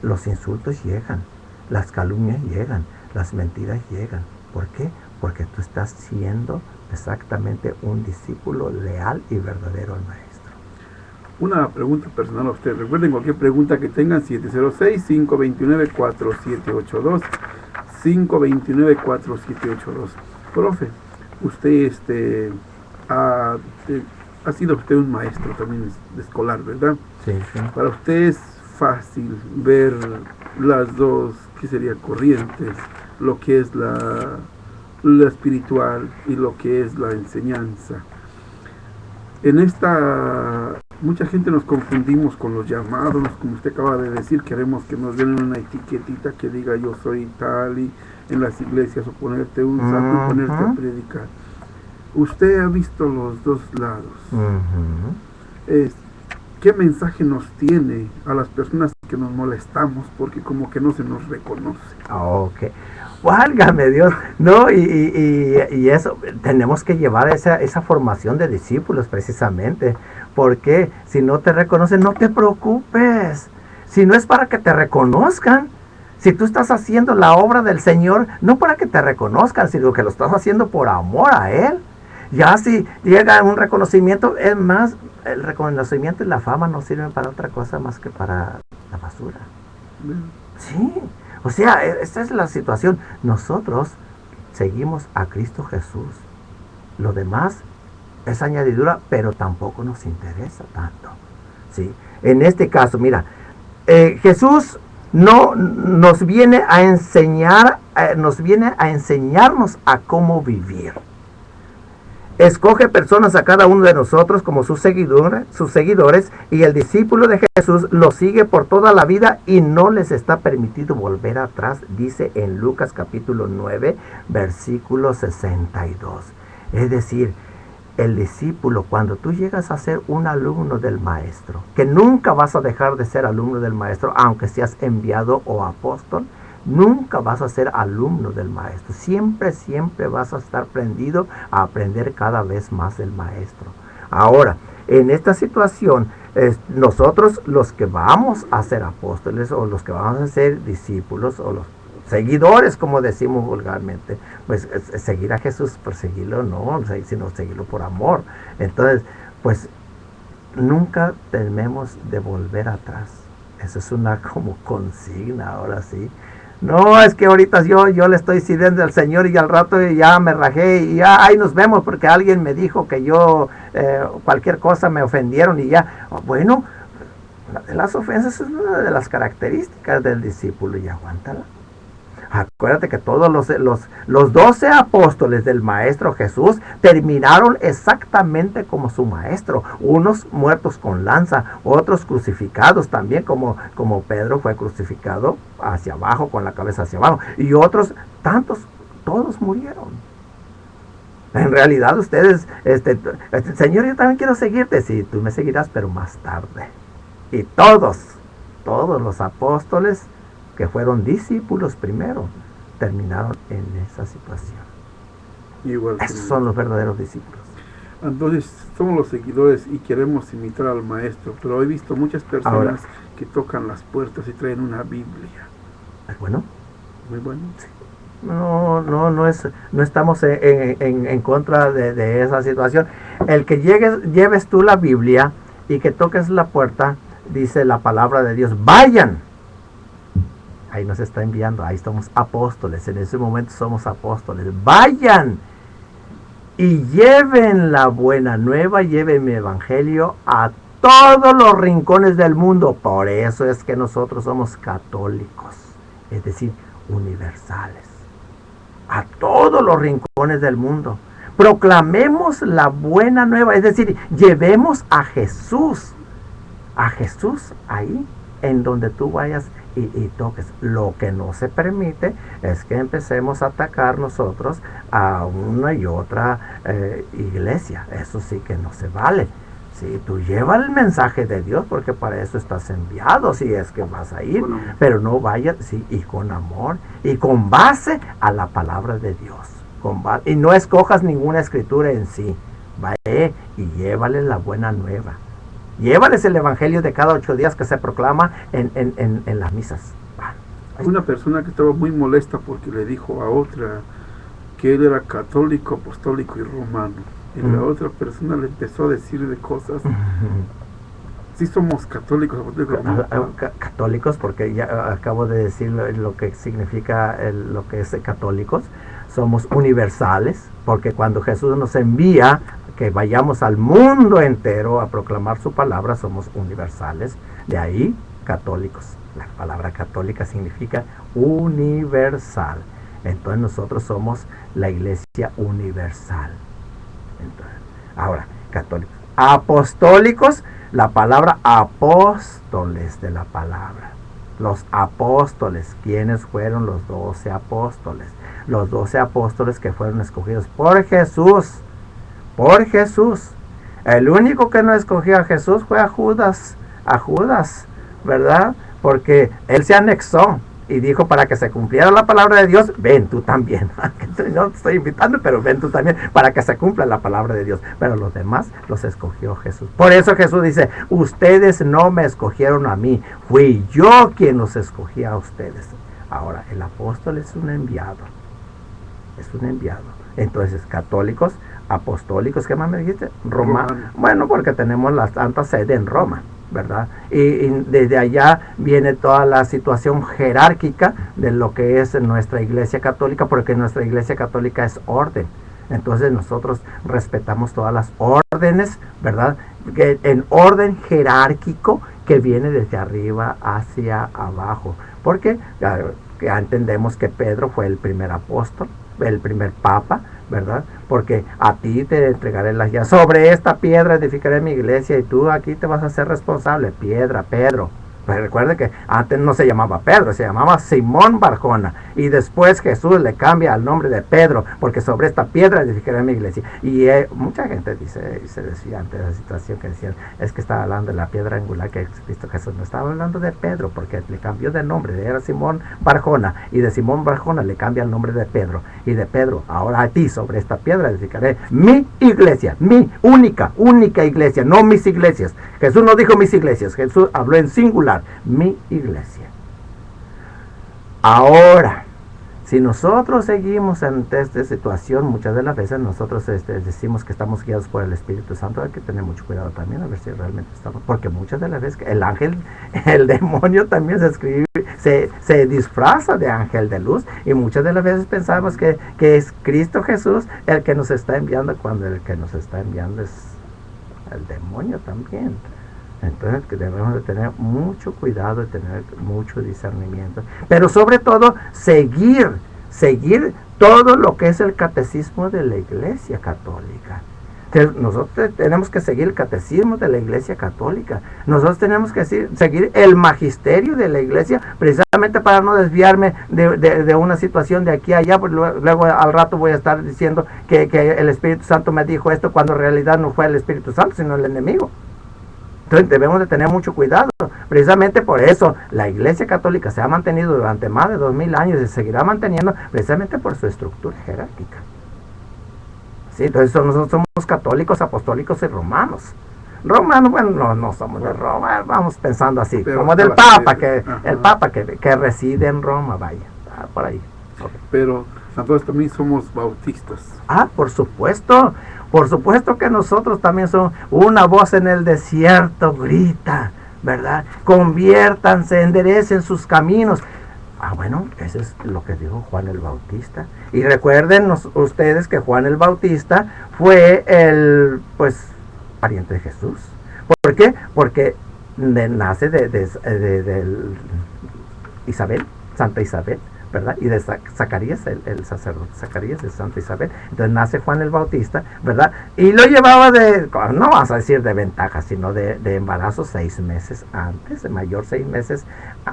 los insultos llegan, las calumnias llegan, las mentiras llegan. ¿Por qué? Porque tú estás siendo exactamente un discípulo leal y verdadero al maestro. Una pregunta personal a usted. Recuerden, cualquier pregunta que tengan, 706-529-4782, 529-4782. Profe, usted ha sido usted un maestro también de escolar, ¿verdad? Sí. Para usted es fácil ver las dos, que sería corrientes, lo que es la espiritual y lo que es la enseñanza. En esta, mucha gente nos confundimos con los llamados, como usted acaba de decir, queremos que nos den una etiquetita que diga yo soy tal, y en las iglesias, o ponerte un saco y ponerte a predicar. Usted ha visto los dos lados. ¿Qué mensaje nos tiene a las personas que nos molestamos porque como que no se nos reconoce? Ok. Válgame Dios. No, y eso, tenemos que llevar esa formación de discípulos precisamente, porque si no te reconocen, no te preocupes. Si no es para que te reconozcan, si tú estás haciendo la obra del Señor, no para que te reconozcan, sino que lo estás haciendo por amor a Él. Ya si llega un reconocimiento, es más, el reconocimiento y la fama no sirven para otra cosa más que para la basura. Sí, o sea, esta es la situación. Nosotros seguimos a Cristo Jesús. Lo demás es añadidura, pero tampoco nos interesa tanto. ¿Sí? En este caso, mira, Jesús no nos viene a enseñar, nos viene a enseñarnos a cómo vivir. Escoge personas a cada uno de nosotros como sus seguidores, y el discípulo de Jesús lo sigue por toda la vida y no les está permitido volver atrás, dice en Lucas capítulo 9, versículo 62. Es decir, el discípulo, cuando tú llegas a ser un alumno del maestro, que nunca vas a dejar de ser alumno del maestro, aunque seas enviado o apóstol, nunca vas a ser alumno del maestro. Siempre vas a estar prendido a aprender cada vez más del maestro. Ahora, en esta situación, nosotros los que vamos a ser apóstoles, o los que vamos a ser discípulos, o los seguidores, como decimos vulgarmente, pues seguir a Jesús, perseguirlo no, sino seguirlo por amor. Entonces, pues nunca tememos de volver atrás. Eso es una como consigna, ahora sí. No, es que ahorita yo le estoy sirviendo al Señor y al rato ya me rajé y ya ahí nos vemos porque alguien me dijo que yo cualquier cosa me ofendieron y ya. Bueno, las ofensas es una de las características del discípulo y aguántala. Acuérdate que todos los 12 apóstoles del Maestro Jesús terminaron exactamente como su Maestro. Unos muertos con lanza, otros crucificados también, como Pedro fue crucificado hacia abajo, con la cabeza hacia abajo. Y otros tantos, todos murieron. En realidad ustedes, Señor, yo también quiero seguirte. Sí, tú me seguirás, pero más tarde. Y todos los apóstoles que fueron discípulos primero, terminaron en esa situación. Esos son los verdaderos discípulos. Entonces, somos los seguidores y queremos imitar al maestro, pero he visto muchas personas que tocan las puertas y traen una Biblia. ¿Es bueno? Muy bueno. Sí. No estamos en contra de esa situación. El que lleves tú la Biblia y que toques la puerta, dice la palabra de Dios, vayan. Ahí nos está enviando, ahí estamos apóstoles, en ese momento somos apóstoles. Vayan y lleven la buena nueva, lleven mi evangelio a todos los rincones del mundo. Por eso es que nosotros somos católicos, es decir, universales. A todos los rincones del mundo. Proclamemos la buena nueva, es decir, llevemos a Jesús ahí en donde tú vayas y toques. Lo que no se permite es que empecemos a atacar nosotros a una y otra iglesia. Eso sí que no se vale. Sí, tú lleva el mensaje de Dios porque para eso estás enviado, si es que vas a ir, pero no vayas, sí, y con amor y con base a la palabra de Dios. Y no escojas ninguna escritura en sí. Vaya y llévale la buena nueva. Llévales el evangelio de cada 8 días que se proclama en las misas. Una persona que estaba muy molesta porque le dijo a otra que él era católico, apostólico y romano. Y la otra persona le empezó a decir de cosas. Sí somos católicos, apostólicos, católicos, porque ya acabo de decir lo que significa lo que es católicos. Somos universales, porque cuando Jesús nos envía que vayamos al mundo entero a proclamar su palabra, somos universales. De ahí católicos. La palabra católica significa universal. Entonces nosotros somos la iglesia universal. Entonces, ahora, católicos. Apostólicos, la palabra apóstoles de la palabra. Los apóstoles, ¿quiénes fueron los 12 apóstoles? Los 12 apóstoles que fueron escogidos por Jesús. Por Jesús. El único que no escogió a Jesús fue a Judas, ¿verdad? Porque él se anexó y dijo, para que se cumpliera la palabra de Dios, ven tú también. No te estoy invitando, pero ven tú también, para que se cumpla la palabra de Dios. Pero los demás los escogió Jesús. Por eso Jesús dice, ustedes no me escogieron a mí, fui yo quien los escogí a ustedes. Ahora, el apóstol es un enviado. Es un enviado. Entonces, católicos, apostólicos, ¿qué más me dijiste? Romanos. Bueno, porque tenemos la Santa Sede en Roma, ¿verdad? Y desde allá viene toda la situación jerárquica de lo que es nuestra iglesia católica, porque nuestra iglesia católica es orden. Entonces nosotros respetamos todas las órdenes, ¿verdad? Que en orden jerárquico que viene desde arriba hacia abajo. Porque ya entendemos que Pedro fue el primer apóstol, el primer papa, ¿verdad? Porque a ti te entregaré las llaves. Sobre esta piedra edificaré mi iglesia y tú aquí te vas a hacer responsable. Piedra, Pedro. Pero recuerde que antes no se llamaba Pedro, se llamaba Simón Barjona. Y después Jesús le cambia el nombre de Pedro, porque sobre esta piedra edificaré mi iglesia. Y mucha gente se decía ante la situación que decían, es que estaba hablando de la piedra angular que es Cristo Jesús. No estaba hablando de Pedro, porque le cambió de nombre, era Simón Barjona. Y de Simón Barjona le cambia el nombre de Pedro. Y de Pedro, ahora a ti sobre esta piedra edificaré mi iglesia, mi única iglesia, no mis iglesias. Jesús no dijo mis iglesias, Jesús habló en singular. Mi iglesia. Ahora, si nosotros seguimos ante esta situación, muchas de las veces nosotros decimos que estamos guiados por el Espíritu Santo. Hay que tener mucho cuidado también a ver si realmente estamos, porque muchas de las veces el ángel, el demonio también se disfraza de ángel de luz, y muchas de las veces pensamos que es Cristo Jesús el que nos está enviando, cuando el que nos está enviando es el demonio también. Entonces que debemos de tener mucho cuidado, de tener mucho discernimiento, pero sobre todo seguir todo lo que es el catecismo de la Iglesia Católica. Nosotros tenemos que seguir el catecismo de la Iglesia Católica. Nosotros tenemos que seguir el magisterio de la Iglesia, precisamente para no desviarme de una situación de aquí a allá, porque luego al rato voy a estar diciendo que el Espíritu Santo me dijo esto, cuando en realidad no fue el Espíritu Santo, sino el enemigo. Entonces debemos de tener mucho cuidado. Precisamente por eso la Iglesia Católica se ha mantenido durante más de 2000 años y se seguirá manteniendo, precisamente por su estructura jerárquica. ¿Sí? Entonces nosotros somos católicos, apostólicos y romanos. Romanos, bueno, no somos de Roma, vamos pensando así, pero como del Papa, el Papa que reside en Roma, vaya, por ahí. Okay. Pero nosotros también somos bautistas. Por supuesto. Por supuesto que nosotros también somos una voz en el desierto, grita, ¿verdad? Conviértanse, enderecen sus caminos. Bueno, eso es lo que dijo Juan el Bautista. Y recuerden ustedes que Juan el Bautista fue el, pariente de Jesús. ¿Por qué? Porque nace de Isabel, Santa Isabel, ¿verdad? Y de Zacarías, el sacerdote Zacarías de Santa Isabel. Entonces nace Juan el Bautista, ¿verdad? Y lo llevaba no vas a decir de ventaja, sino de embarazo 6 meses antes, de mayor 6 meses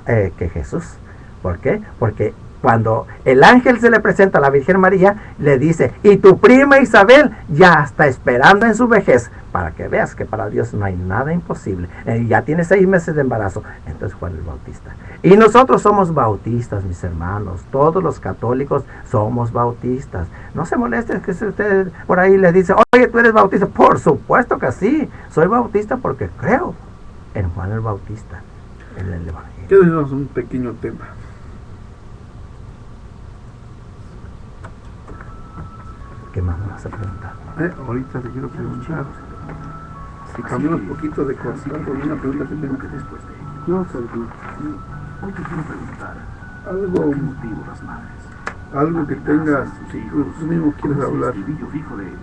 que Jesús. ¿Por qué? Porque cuando el ángel se le presenta a la Virgen María, le dice, y tu prima Isabel ya está esperando en su vejez, para que veas que para Dios no hay nada imposible. Ya tiene 6 meses de embarazo. Entonces Juan el Bautista. Y nosotros somos bautistas, mis hermanos. Todos los católicos somos bautistas. No se molesten que usted por ahí les dice, oye, ¿tú eres bautista? Por supuesto que sí. Soy bautista porque creo en Juan el Bautista, en el Evangelio. Quiero decirnos un pequeño tema. ¿Qué más me vas a preguntar? Ahorita te quiero preguntar. Si cambiamos un poquito de cosita por una pregunta que tengo que después de ello. No, Sergio. Hoy te quiero preguntar, algo que tengas, si tú mismo quieres hablar,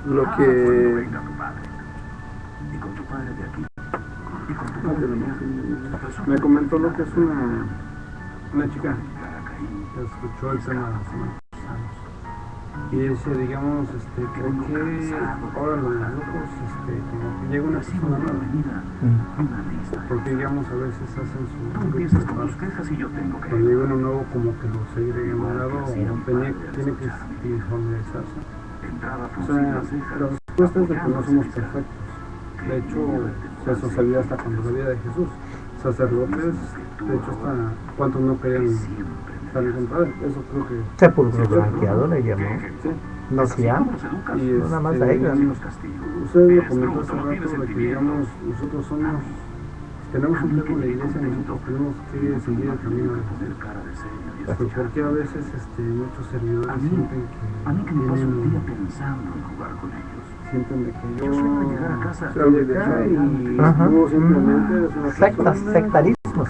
lo que... Y con tu padre de aquí, No tenemos. Me comentó lo que es una chica que escuchó el tema hace muchos años. Y dice, digamos, creo que ahora los grupos, como que llega una persona nueva. Porque, digamos, a veces hacen su grupo de trabajo. Cuando llega uno nuevo, como que lo segregan a un lado o tiene que familiarizarse. O sea, la respuesta es de que no somos perfectos. De hecho, eso salía hasta cuando la vida de Jesús. Sacerdotes, de hecho, hasta cuántos no querían estar en contra de él. Eso creo que... Sepulcro blanqueado le llamó. Sí. No se llama. Y Nada más a ellos. Usted lo comentó hace rato de que, digamos, nosotros tenemos un tema en la iglesia, nosotros tenemos que seguir el camino de Jesús. Porque a veces muchos servidores sienten de que yo soy de acá y tú simplemente es una sectas, persona, sectarismos.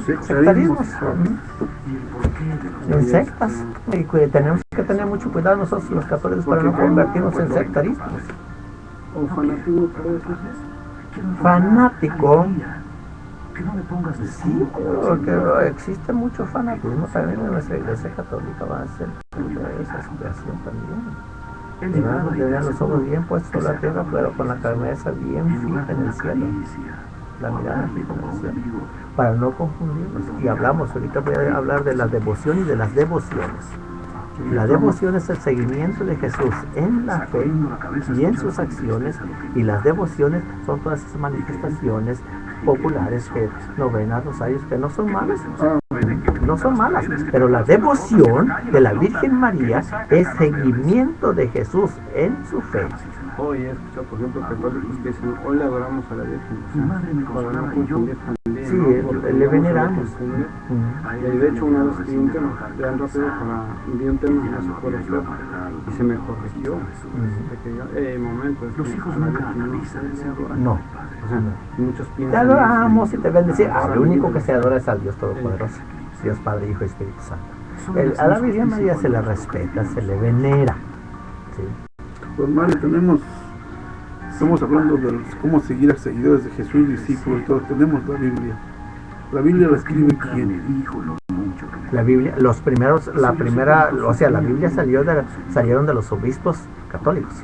Sectarismos. En sectas. Y tenemos que tener mucho cuidado nosotros los católicos para no convertirnos en sectaristas. o fanático, puede decirse. Fanático. Que no me pongas de Sí, porque existe mucho fanatismo también en nuestra iglesia católica. Va a ser de esa situación también. Y van a tener los ojos bien puestos en la tierra, pero con la cabeza bien fija en el cielo. La mirada fija en el cielo. Para no confundirnos. Y hablamos, ahorita voy a hablar de la devoción y de las devociones. La devoción es el seguimiento de Jesús en la fe y en sus acciones, y las devociones son todas esas manifestaciones populares que novenas, rosarios, que no son malas, no son malas, pero la devoción de la Virgen María es seguimiento de Jesús en su fe. Hoy he escuchado, por ejemplo, católicos que dicen, hoy le adoramos a la Virgen, para no confundir también. Sí, Porque le veneramos. Y de hecho, una vez que un tema, vean rápido, envié un tema a su corazón y se me corrigió. De que momento, es Los que hijos a la nunca Virgen no se les adora. No. O sea, muchos Te piensan. adoramos y te bendecimos. El único que se adora es al Dios Todopoderoso, Dios Padre, Hijo y Espíritu Santo. A la Virgen María se le respeta, se le venera. ¿Sí? Pues Mario, estamos hablando de cómo seguir a seguidores de Jesús, discípulos y todo. Tenemos la Biblia. La Biblia la escribe quién. La Biblia, la Biblia salieron de los obispos católicos.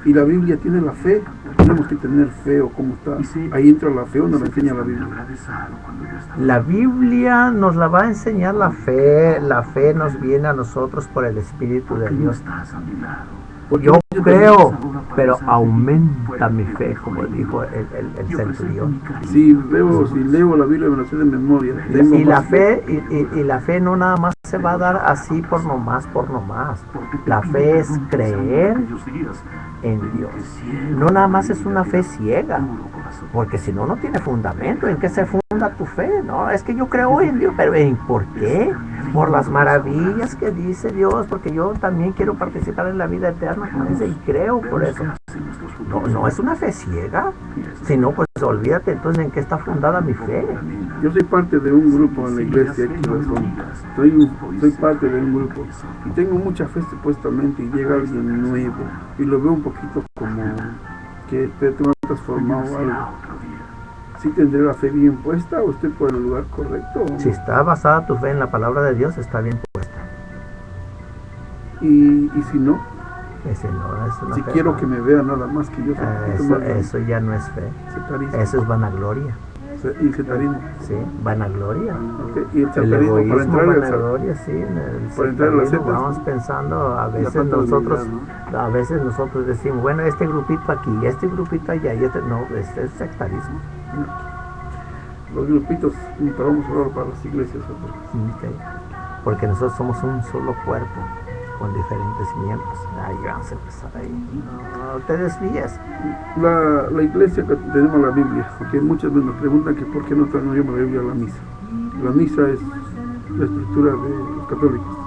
Y la Biblia tiene la fe. Tenemos que tener fe, o cómo está. Ahí entra la fe, o nos la enseña la Biblia. La Biblia nos la va a enseñar la fe. La fe nos viene a nosotros por el Espíritu de Dios. Yo creo, pero aumenta mi fe, como dijo el centurión. Si leo la Biblia me la sé de memoria. Y la fe no nada más se va a dar así por nomás. La fe es creer en Dios. No nada más es una fe ciega, porque si no, no tiene fundamento. ¿En qué se funda tu fe? No, es que yo creo en Dios, pero ¿por qué? Por las maravillas que dice Dios, porque yo también quiero participar en la vida eterna, como dice, y creo por eso. No es una fe ciega, sino pues olvídate entonces en qué está fundada mi fe. Yo soy parte de un grupo en la iglesia aquí, soy parte de un grupo y tengo mucha fe supuestamente, y llega alguien nuevo y lo veo un poquito como que te ha transformado algo. ¿Sí tendré la fe bien puesta o estoy por el lugar correcto? Si está basada tu fe en la palabra de Dios, está bien puesta. Y si no, Ese no es una si fe, quiero no. que me vea nada más que yo soy Eso ya no es fe. sectarismo. Eso es vanagloria. Y sectarismo. Sí, vanagloria. Okay. Y el El sectarismo para egoísmo, entrar vanagloria, sí. En el para entrar en las sectarismo sectas, vamos pensando, a veces falta de nosotros, humildad, a veces nosotros decimos, bueno, este grupito aquí, este grupito allá, y no, este es sectarismo. los grupitos, vamos a hablar para las iglesias. Okay. Porque nosotros somos un solo cuerpo, con diferentes miembros. Ahí vamos a empezar ahí. No te desvíes. La iglesia que tenemos la Biblia, porque muchas veces nos preguntan que por qué no traemos la Biblia a la misa. La misa es la estructura de los católicos.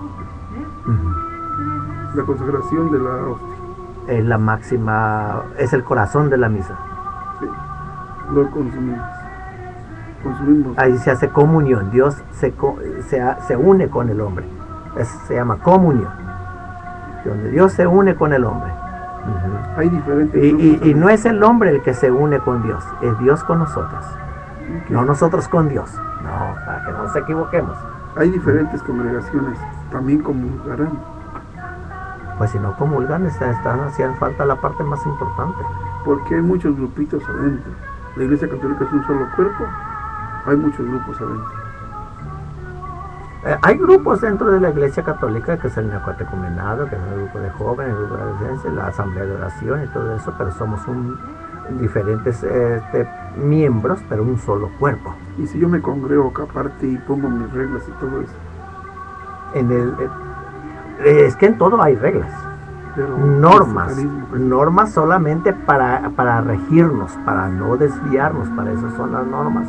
La consagración de la hostia. Es la máxima, es el corazón de la misa. Sí. Lo consumimos. Ahí se hace comunión. Dios se une con el hombre. Se llama comunión. Donde Dios se une con el hombre. Hay diferentes Y no es el hombre el que se une con Dios, es Dios con nosotros. Ok. No nosotros con Dios. No, para que no nos equivoquemos. Hay diferentes congregaciones, también comulgarán. Pues si no comulgan, están haciendo falta la parte más importante. Porque hay muchos grupitos adentro. La Iglesia Católica es un solo cuerpo, hay muchos grupos adentro. Hay grupos dentro de la Iglesia Católica, que es el neocatecumenado, que es el grupo de jóvenes, el grupo de adolescencia, la asamblea de oración y todo eso, pero somos diferentes miembros, pero un solo cuerpo. Y si yo me congrego aparte y pongo mis reglas y todo eso, Es que en todo hay reglas. pero Normas solamente para regirnos, para no desviarnos, para eso son las normas,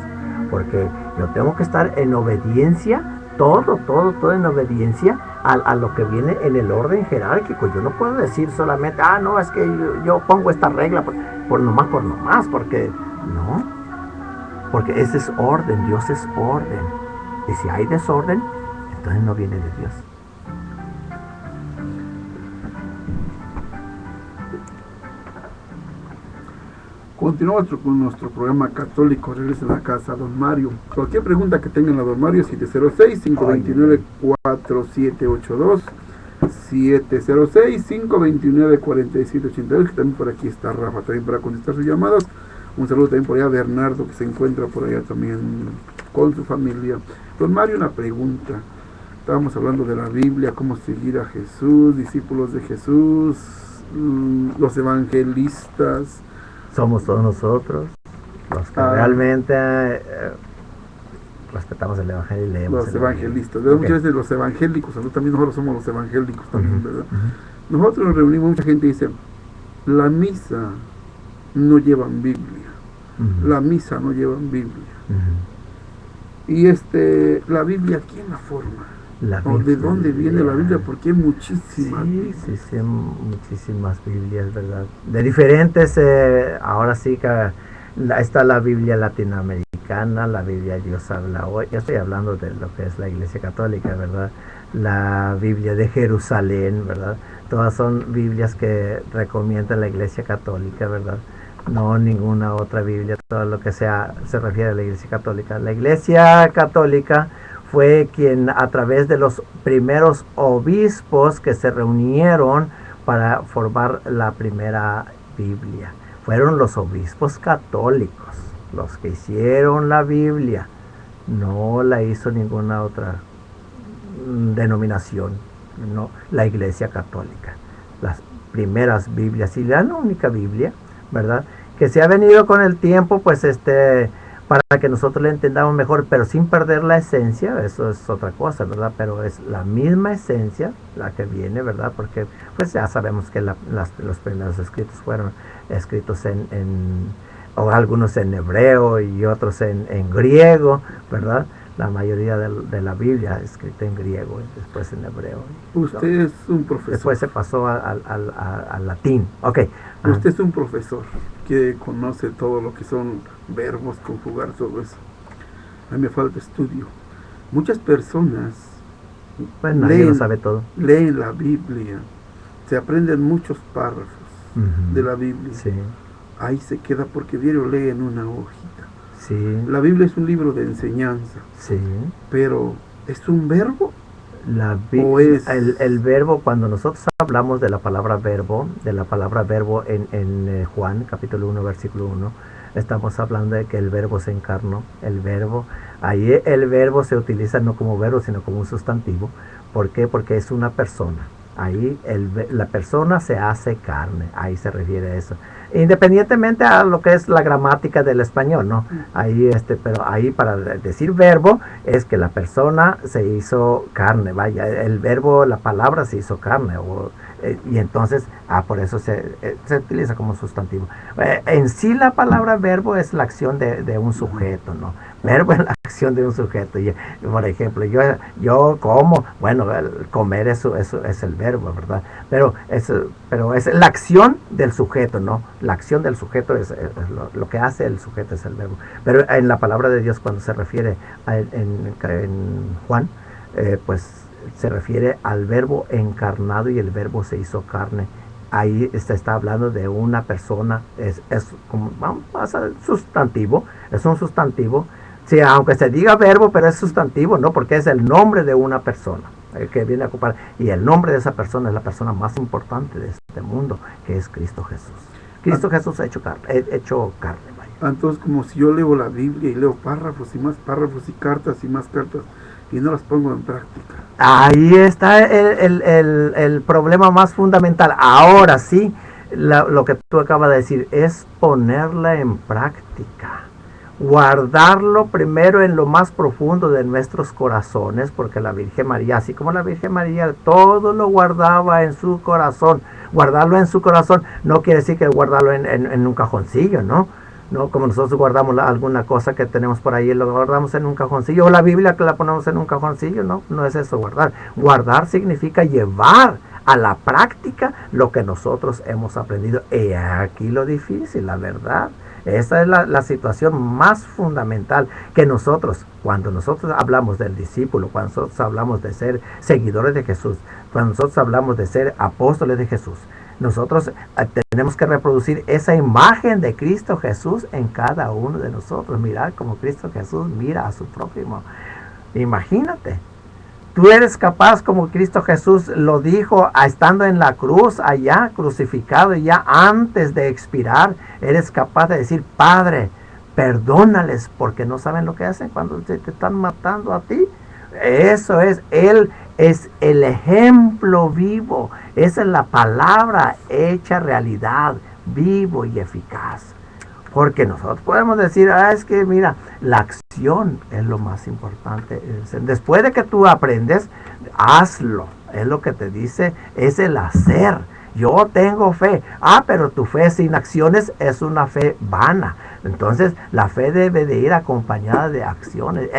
porque yo tengo que estar en obediencia, todo en obediencia a lo que viene en el orden jerárquico. Yo no puedo decir solamente, no, es que yo pongo esta regla por nomás, porque no, porque ese es orden, Dios es orden, y si hay desorden, entonces no viene de Dios. continuamos con nuestro programa católico. Regresen a casa, don Mario. Cualquier pregunta que tengan a don Mario, 706-529-4782, 706-529-4782, que también por aquí está Rafa, también para contestar sus llamadas. Un saludo también por allá a Bernardo, que se encuentra por allá también con su familia. Don Mario, una pregunta. Estábamos hablando de la Biblia, cómo seguir a Jesús, discípulos de Jesús, los evangelistas. Somos todos nosotros los que realmente respetamos el Evangelio y leemos los evangelistas. Okay. Muchas veces los evangélicos, también nosotros somos los evangélicos también, ¿verdad? Nosotros nos reunimos, mucha gente dice, la misa no llevan Biblia, la misa no llevan Biblia. Y la Biblia, ¿quién la forma? ¿O de dónde viene la Biblia? Porque hay muchísimas Biblias. Sí, muchísimas Biblias, ¿verdad? De diferentes, ahora sí que está la Biblia latinoamericana, la Biblia Dios habla hoy. Yo estoy hablando de lo que es la Iglesia Católica, ¿verdad? La Biblia de Jerusalén, ¿verdad? Todas son Biblias que recomienda la Iglesia Católica, ¿verdad? No ninguna otra Biblia, todo lo que se refiere a la Iglesia Católica. La Iglesia Católica fue quien, a través de los primeros obispos que se reunieron para formar la primera Biblia, fueron los obispos católicos los que hicieron la Biblia. No la hizo ninguna otra denominación, no, la Iglesia Católica. Las primeras Biblias y la única Biblia, ¿verdad? Que se ha venido con el tiempo, pues para que nosotros le entendamos mejor, pero sin perder la esencia. Eso es otra cosa, ¿verdad? Pero es la misma esencia la que viene, ¿verdad? Porque pues ya sabemos que los primeros escritos fueron escritos o algunos en hebreo y otros en griego, ¿verdad? La mayoría de la Biblia escrita en griego y después en hebreo. Usted es un profesor. Después se pasó al latín. Ok. Usted es un profesor que conoce todo lo que son verbos, conjugar, todo eso. A mí me falta estudio. Muchas personas nadie lo sabe todo. Leen la Biblia, se aprenden muchos párrafos de la Biblia. Sí. Ahí se queda porque diario leen una hojita. Sí. La Biblia es un libro de enseñanza. Sí. Pero ¿es un verbo? El verbo, cuando nosotros hablamos de la palabra verbo en Juan, capítulo 1, versículo 1, estamos hablando de que el verbo se encarnó. El verbo, ahí el verbo se utiliza no como verbo, sino como un sustantivo. ¿Por qué? Porque es una persona. Ahí la persona se hace carne, ahí se refiere a eso. Independientemente a lo que es la gramática del español, ¿no? Ahí, pero ahí para decir verbo es que la persona se hizo carne, vaya, el verbo, la palabra se hizo carne, y entonces, por eso se utiliza como sustantivo. En sí la palabra verbo es la acción de un sujeto, ¿no? Verbo es la acción de un sujeto. Y, por ejemplo, yo como, bueno, comer eso es el verbo, ¿verdad? Pero es la acción del sujeto, ¿no? La acción del sujeto es lo que hace el sujeto es el verbo. Pero en la palabra de Dios, cuando se refiere en Juan, pues se refiere al verbo encarnado, y el verbo se hizo carne ahí se está hablando de una persona, es como, vamos a hacer sustantivo, es un sustantivo, sí, aunque se diga verbo, pero es sustantivo, ¿no? Porque es el nombre de una persona que viene a ocupar, y el nombre de esa persona es la persona más importante de este mundo, que es Cristo Jesús. Cristo Jesús hecho carne, vaya. Entonces, como si yo leo la Biblia y leo párrafos y más párrafos y cartas y más cartas y no las pongo en práctica. Ahí está el problema más fundamental. Ahora sí, lo que tú acabas de decir es ponerla en práctica. Guardarlo primero en lo más profundo de nuestros corazones, porque la Virgen María, así como la Virgen María, todo lo guardaba en su corazón. Guardarlo en su corazón no quiere decir que guardarlo en un cajoncillo, ¿no? No, como nosotros guardamos alguna cosa que tenemos por ahí, lo guardamos en un cajoncillo, o la Biblia que la ponemos en un cajoncillo, no es eso guardar. Guardar significa llevar a la práctica lo que nosotros hemos aprendido. Y aquí lo difícil, la verdad. Esa es la situación más fundamental, que nosotros, cuando nosotros hablamos del discípulo, cuando nosotros hablamos de ser seguidores de Jesús, cuando nosotros hablamos de ser apóstoles de Jesús, nosotros tenemos que reproducir esa imagen de Cristo Jesús en cada uno de nosotros. Mirar como Cristo Jesús mira a su prójimo. Imagínate. Tú eres capaz, como Cristo Jesús lo dijo, estando en la cruz, allá crucificado, y ya antes de expirar, eres capaz de decir: Padre, perdónales porque no saben lo que hacen cuando te están matando a ti. Eso es, Él es el ejemplo vivo. Esa es la palabra hecha realidad, vivo y eficaz. Porque nosotros podemos decir: es que mira, la acción es lo más importante. Después de que tú aprendes, hazlo. Es lo que te dice, es el hacer. Yo tengo fe. Pero tu fe sin acciones es una fe vana. Entonces, la fe debe de ir acompañada de acciones.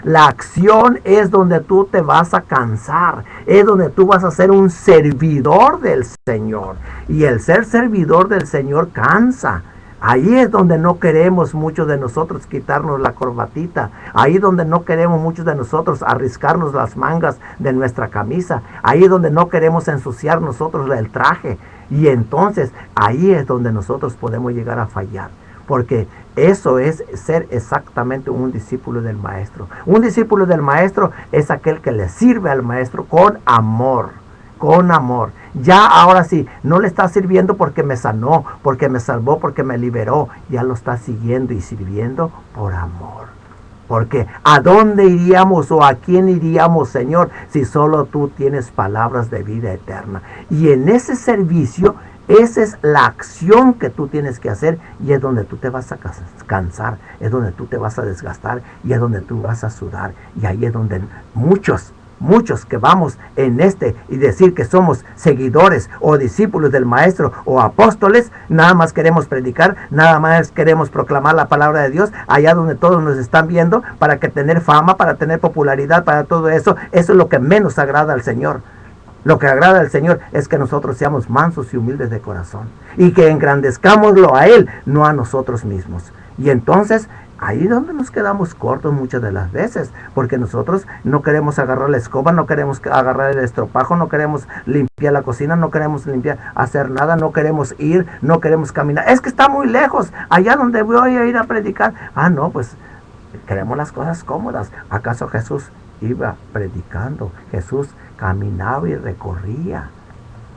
La acción es donde tú te vas a cansar. Es donde tú vas a ser un servidor del Señor. Y el ser servidor del Señor cansa. Ahí es donde no queremos muchos de nosotros quitarnos la corbatita. Ahí es donde no queremos muchos de nosotros arriscarnos las mangas de nuestra camisa. Ahí es donde no queremos ensuciar nosotros el traje. Y entonces ahí es donde nosotros podemos llegar a fallar. Porque eso es ser exactamente un discípulo del Maestro. Un discípulo del Maestro es aquel que le sirve al Maestro con amor. Con amor. Ya ahora sí, no le está sirviendo porque me sanó, porque me salvó, porque me liberó. Ya lo está siguiendo y sirviendo por amor. Porque ¿a dónde iríamos o a quién iríamos, Señor, si solo tú tienes palabras de vida eterna? Y en ese servicio, esa es la acción que tú tienes que hacer, y es donde tú te vas a cansar, es donde tú te vas a desgastar, y es donde tú vas a sudar. Y ahí es donde muchos que vamos en y decir que somos seguidores o discípulos del Maestro o apóstoles, nada más queremos predicar, nada más queremos proclamar la palabra de Dios allá donde todos nos están viendo, para que tener fama, para tener popularidad, para todo eso. Eso es lo que menos agrada al Señor. Lo que agrada al Señor es que nosotros seamos mansos y humildes de corazón, y que engrandezcámoslo a Él, no a nosotros mismos. Y entonces ahí es donde nos quedamos cortos muchas de las veces, porque nosotros no queremos agarrar la escoba, no queremos agarrar el estropajo, no queremos limpiar la cocina, no queremos hacer nada, no queremos ir, no queremos caminar. Es que está muy lejos, allá donde voy a ir a predicar. No, pues queremos las cosas cómodas. ¿Acaso Jesús iba predicando? Jesús caminaba y recorría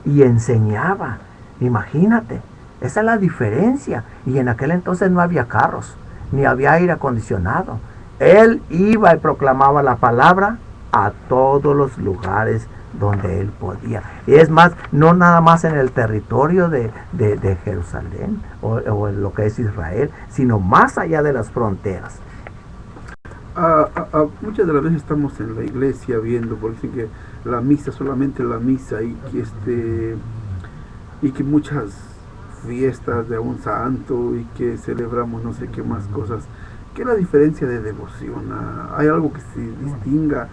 y enseñaba. Imagínate, esa es la diferencia. Y en aquel entonces no había carros, ni había aire acondicionado. Él iba y proclamaba la palabra a todos los lugares donde él podía. Y es más, no nada más en el territorio de Jerusalén o en lo que es Israel, sino más allá de las fronteras. Muchas de las veces estamos en la iglesia viendo, por decir, que la misa, solamente la misa, y que muchas fiestas de un santo, y que celebramos no sé qué más cosas. ¿Qué es la diferencia de devoción? ¿Hay algo que se distinga?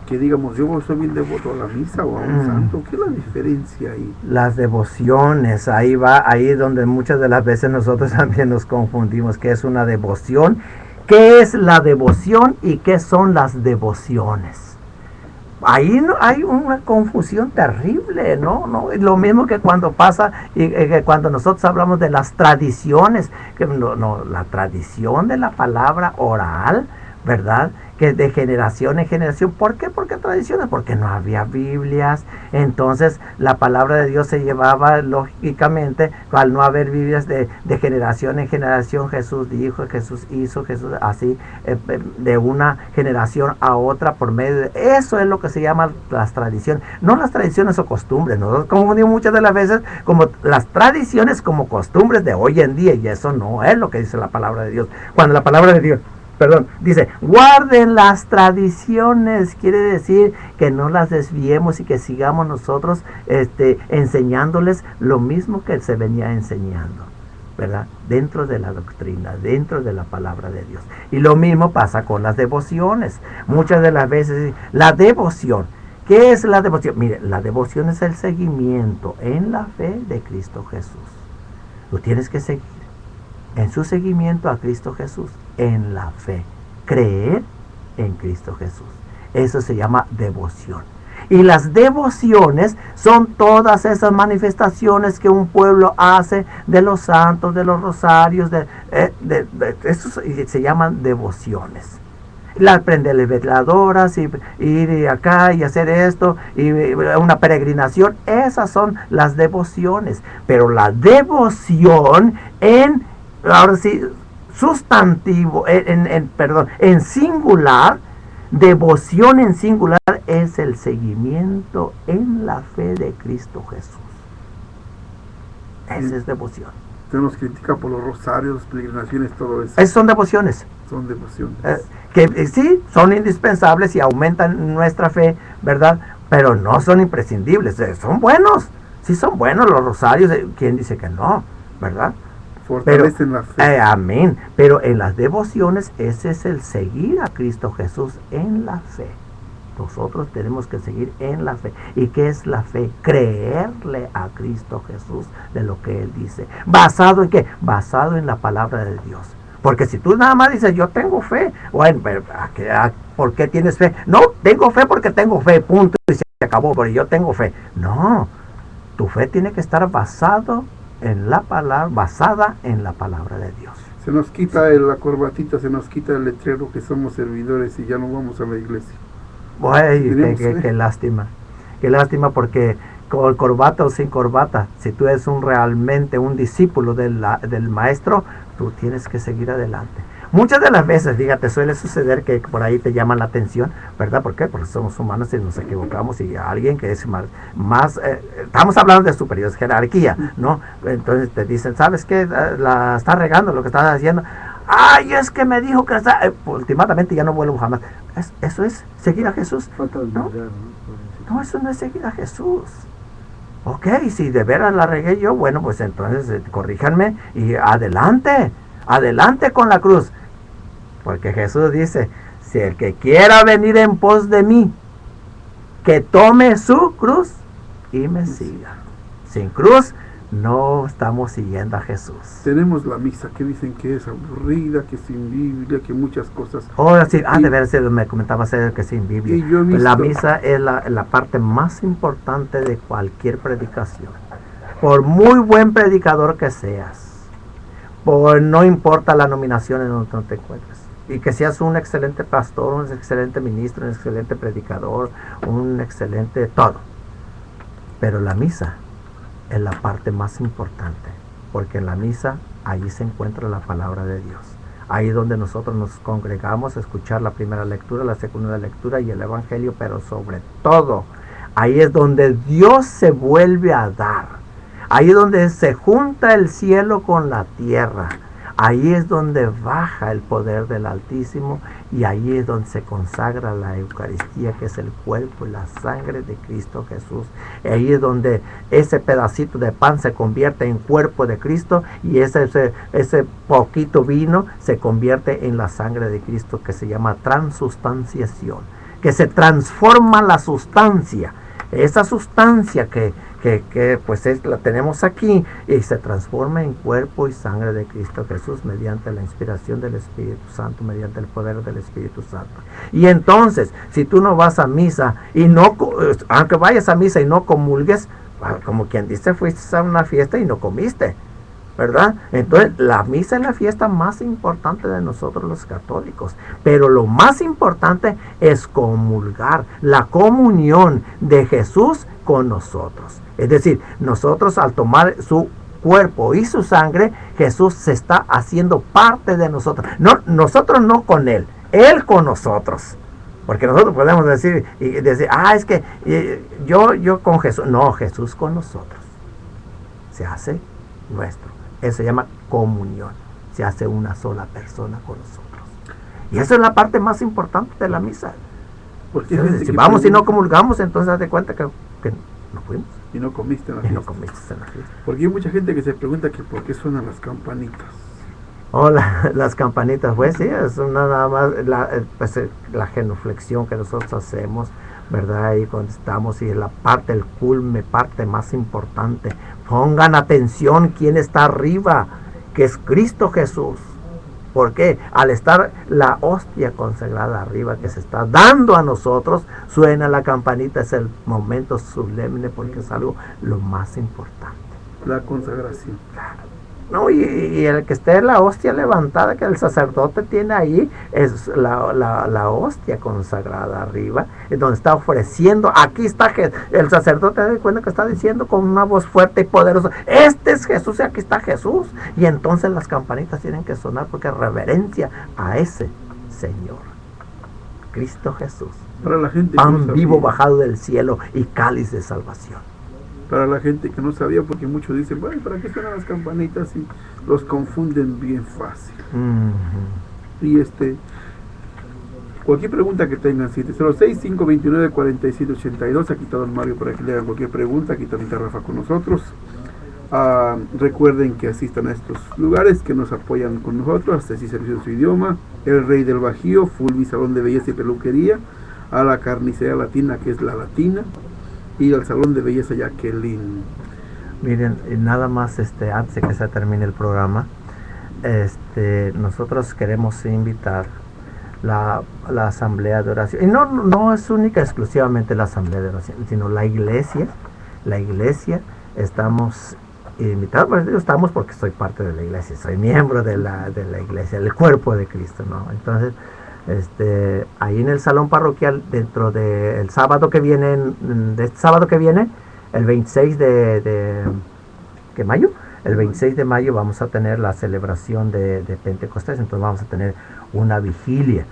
Que digamos, yo soy bien devoto a la misa o a un santo. ¿Qué es la diferencia ahí? Las devociones, ahí es donde muchas de las veces nosotros también nos confundimos. ¿Qué es una devoción? ¿Qué es la devoción y qué son las devociones? Ahí no, hay una confusión terrible, ¿no? ¿No? Lo mismo que cuando pasa, que cuando nosotros hablamos de las tradiciones, que la tradición de la palabra oral, ¿verdad? Que de generación en generación. ¿Por qué? Porque tradiciones, porque no había Biblias. Entonces la palabra de Dios se llevaba lógicamente, al no haber Biblias, de generación en generación. Jesús dijo, Jesús hizo, Jesús así, de una generación a otra por medio de... Eso es lo que se llama las tradiciones. No las tradiciones o costumbres. Nosotros confundimos muchas de las veces como las tradiciones como costumbres de hoy en día, y eso no es lo que dice la palabra de Dios. Cuando la palabra de Dios dice, guarden las tradiciones, quiere decir que no las desviemos y que sigamos nosotros enseñándoles lo mismo que se venía enseñando, ¿verdad? Dentro de la doctrina, dentro de la palabra de Dios. Y lo mismo pasa con las devociones. Muchas de las veces, la devoción, ¿qué es la devoción? Mire, la devoción es el seguimiento en la fe de Cristo Jesús. Tú tienes que seguir en su seguimiento a Cristo Jesús, en la fe, creer en Cristo Jesús. Eso se llama devoción. Y las devociones son todas esas manifestaciones que un pueblo hace de los santos, de los rosarios, eso se llaman devociones. Prender veladoras y ir acá y hacer esto y una peregrinación, esas son las devociones. Pero la devoción ahora sí, sustantivo, en singular, devoción en singular es el seguimiento en la fe de Cristo Jesús. Esa es devoción. Usted nos critica por los rosarios, peregrinaciones, todo eso. Esas son devociones. Son devociones. Que sí, son indispensables y aumentan nuestra fe, ¿verdad? Pero no son imprescindibles. Son buenos. Sí son buenos los rosarios. ¿Quién dice que no? ¿Verdad? Fortalecen la fe. Amén. Pero en las devociones ese es el seguir a Cristo Jesús en la fe. Nosotros tenemos que seguir en la fe. ¿Y qué es la fe? Creerle a Cristo Jesús de lo que Él dice. ¿Basado en qué? Basado en la palabra de Dios. Porque si tú nada más dices, yo tengo fe, bueno, ¿por qué tienes fe? No, tengo fe porque tengo fe, punto, y se acabó, pero yo tengo fe. No, tu fe tiene que estar basada en la palabra de Dios. Se nos quita la corbatita, se nos quita el letrero que somos servidores y ya no vamos a la iglesia. Qué lástima. Qué lástima, porque con corbata o sin corbata, si tú eres realmente un discípulo del maestro, tú tienes que seguir adelante. Muchas de las veces, fíjate, suele suceder que por ahí te llaman la atención, ¿verdad? ¿Por qué? Porque somos humanos y nos equivocamos, y alguien que es más estamos hablando de superior jerarquía, ¿no? Entonces te dicen, ¿sabes qué? La estás regando lo que estás haciendo. Ay, es que me dijo que últimamente ya no vuelvo jamás. Eso es seguir a Jesús. No, eso no es seguir a Jesús. Ok, si de veras la regué yo, bueno, pues entonces corríjanme y adelante con la cruz. Porque Jesús dice, si el que quiera venir en pos de mí, que tome su cruz y me siga. Sin cruz no estamos siguiendo a Jesús. Tenemos la misa que dicen que es aburrida, que sin Biblia, que muchas cosas. Sí, de veras me comentaba que sin Biblia. La misa es la parte más importante de cualquier predicación. Por muy buen predicador que seas, no importa la nominación en donde te encuentres, y que seas un excelente pastor, un excelente ministro, un excelente predicador, un excelente todo, pero la misa es la parte más importante, porque en la misa allí se encuentra la palabra de Dios. Ahí es donde nosotros nos congregamos a escuchar la primera lectura, la segunda lectura y el evangelio, pero sobre todo ahí es donde Dios se vuelve a dar. Ahí es donde se junta el cielo con la tierra. Ahí es donde baja el poder del Altísimo, y ahí es donde se consagra la Eucaristía, que es el cuerpo y la sangre de Cristo Jesús. Ahí es donde ese pedacito de pan se convierte en cuerpo de Cristo, y ese poquito vino se convierte en la sangre de Cristo, que se llama transustanciación, que se transforma la sustancia. Esa sustancia que que pues la tenemos aquí, y se transforma en cuerpo y sangre de Cristo Jesús mediante la inspiración del Espíritu Santo, mediante el poder del Espíritu Santo. Y entonces, si tú no vas a misa y no, aunque vayas a misa y no comulgues, como quien dice, fuiste a una fiesta y no comiste, ¿verdad? Entonces, la misa es la fiesta más importante de nosotros los católicos, pero lo más importante es comulgar, la comunión de Jesús con nosotros. Es decir, nosotros al tomar su cuerpo y su sangre, Jesús se está haciendo parte de nosotros. No, nosotros no con Él con nosotros. Porque nosotros podemos decir, es que yo con Jesús. No, Jesús con nosotros. Se hace nuestro. Eso se llama comunión. Se hace una sola persona con nosotros. Y esa es la parte más importante de la misa. Porque Si vamos y no comulgamos, entonces haz de cuenta que no fuimos. Y no comiste en la Y fiesta. no comiste en la fiesta. Porque hay mucha gente que se pregunta que por qué suenan las campanitas. Las campanitas, pues sí, es nada más la genuflexión que nosotros hacemos, ¿verdad? Y cuando estamos, y la parte, el culme, parte más importante. Pongan atención quién está arriba, que es Cristo Jesús. Porque al estar la hostia consagrada arriba que se está dando a nosotros, suena la campanita, es el momento solemne porque es algo lo más importante. La consagración. No, y el que esté la hostia levantada que el sacerdote tiene ahí es la hostia consagrada arriba, es donde está ofreciendo. Aquí está el sacerdote, da cuenta que está diciendo con una voz fuerte y poderosa: este es Jesús y aquí está Jesús. Y entonces las campanitas tienen que sonar porque reverencia a ese Señor, Cristo Jesús, Para la gente que pan no sabía. vivo bajado del cielo y cáliz de salvación. Para la gente que no sabía, porque muchos dicen, bueno, ¿para qué suenan las campanitas? Y los confunden bien fácil. Y cualquier pregunta que tengan, 706-529-4782, aquí está Don Mario para que le hagan cualquier pregunta, aquí también está Rafa con nosotros. Recuerden que asistan a estos lugares que nos apoyan con nosotros, así servicio de su idioma, El Rey del Bajío, Fulvi Salón de Belleza y Peluquería, a la Carnicería Latina, que es La Latina, y al Salón de Belleza Jacqueline. Miren, nada más antes de que se termine el programa, nosotros queremos invitar la asamblea de oración, y no es única exclusivamente la asamblea de oración, sino la iglesia, estamos invitados. Bueno, estamos porque soy parte de la iglesia, soy miembro de la iglesia, del cuerpo de Cristo, ¿no? Entonces, ahí en el salón parroquial, dentro del sábado que viene, el 26 de mayo, el 26 de mayo vamos a tener la celebración de Pentecostés. Entonces vamos a tener una vigilia.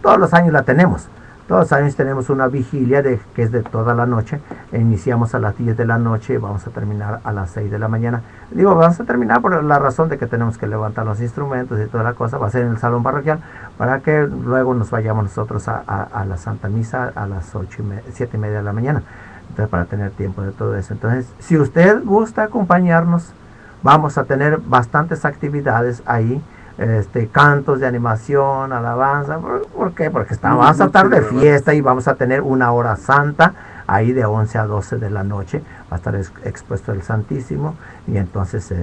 Todos los años la tenemos. Todos los años tenemos una vigilia que es de toda la noche. Iniciamos a las 10 de la noche y vamos a terminar a las 6 de la mañana. Digo, vamos a terminar por la razón de que tenemos que levantar los instrumentos y toda la cosa. Va a ser en el salón parroquial para que luego nos vayamos nosotros a la Santa Misa a las 7:30 de la mañana. Entonces, para tener tiempo de todo eso. Entonces, si usted gusta acompañarnos, vamos a tener bastantes actividades ahí. Cantos de animación, alabanza. ¿Por qué? Porque vamos a estar de fiesta y vamos a tener una hora santa ahí de 11 a 12 de la noche. Va a estar expuesto el Santísimo, y entonces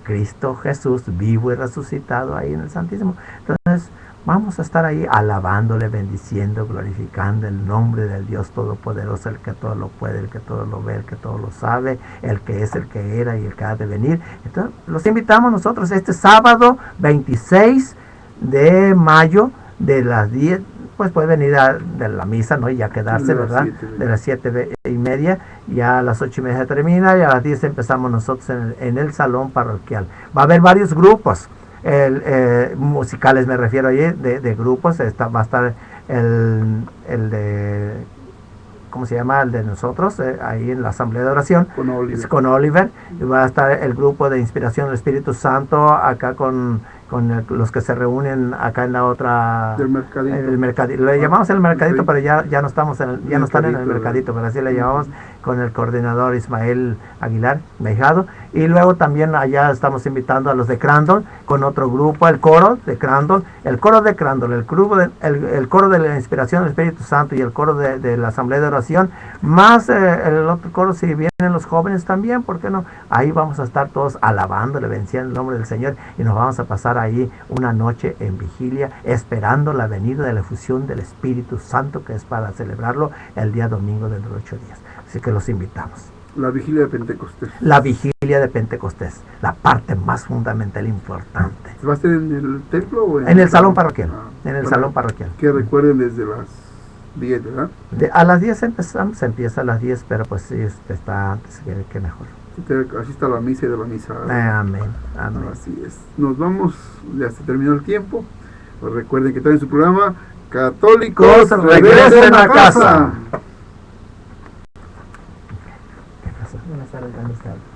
Cristo Jesús vivo y resucitado ahí en el Santísimo. Entonces vamos a estar ahí alabándole, bendiciendo, glorificando el nombre del Dios Todopoderoso, el que todo lo puede, el que todo lo ve, el que todo lo sabe, el que es, el que era y el que ha de venir. Entonces los invitamos nosotros este sábado 26 de mayo de las 10, pues puede venir de la misa, ¿no? Y ya quedarse, ¿verdad? De las 7:30, ya a las 8:30 termina, y a las 10 empezamos nosotros en el salón parroquial. Va a haber varios grupos. Musicales me refiero ahí, de grupos. Va a estar el de, ¿cómo se llama? El de nosotros, ahí en la asamblea de oración, con Oliver. Y va a estar el grupo de inspiración del Espíritu Santo acá con los que se reúnen acá en la otra, Del mercadito. el mercadito, le llamamos el mercadito, Sí. pero ya no estamos ya no están en el Mercadito, mercadito, pero así le llamamos, con el coordinador Ismael Aguilar, Mejado, y luego también allá estamos invitando a los de Crandall, con otro grupo, el coro de Crandall, el coro el coro de la inspiración del Espíritu Santo y el coro de la asamblea de oración, más el otro coro, si vienen los jóvenes también, ¿por qué no? Ahí vamos a estar todos alabándole, venciendo el nombre del Señor, y nos vamos a pasar ahí una noche en vigilia, esperando la venida de la efusión del Espíritu Santo, que es para celebrarlo el día domingo de los 8 días. Así que los invitamos. La vigilia de Pentecostés. La vigilia de Pentecostés, la parte más fundamental e importante. ¿Va a ser en el templo o En el salón parroquial, en el salón parroquial. Que recuerden desde las 10, ¿verdad? A las 10 empezamos, se empieza a las 10, pero pues sí, está antes, que mejor. Así está la misa y de la misa. Amén, amén. Así es. Nos vamos, ya se terminó el tiempo. Pues recuerden que está en su programa Católicos Regresen a Casa. Buenas tardes, buenas tardes.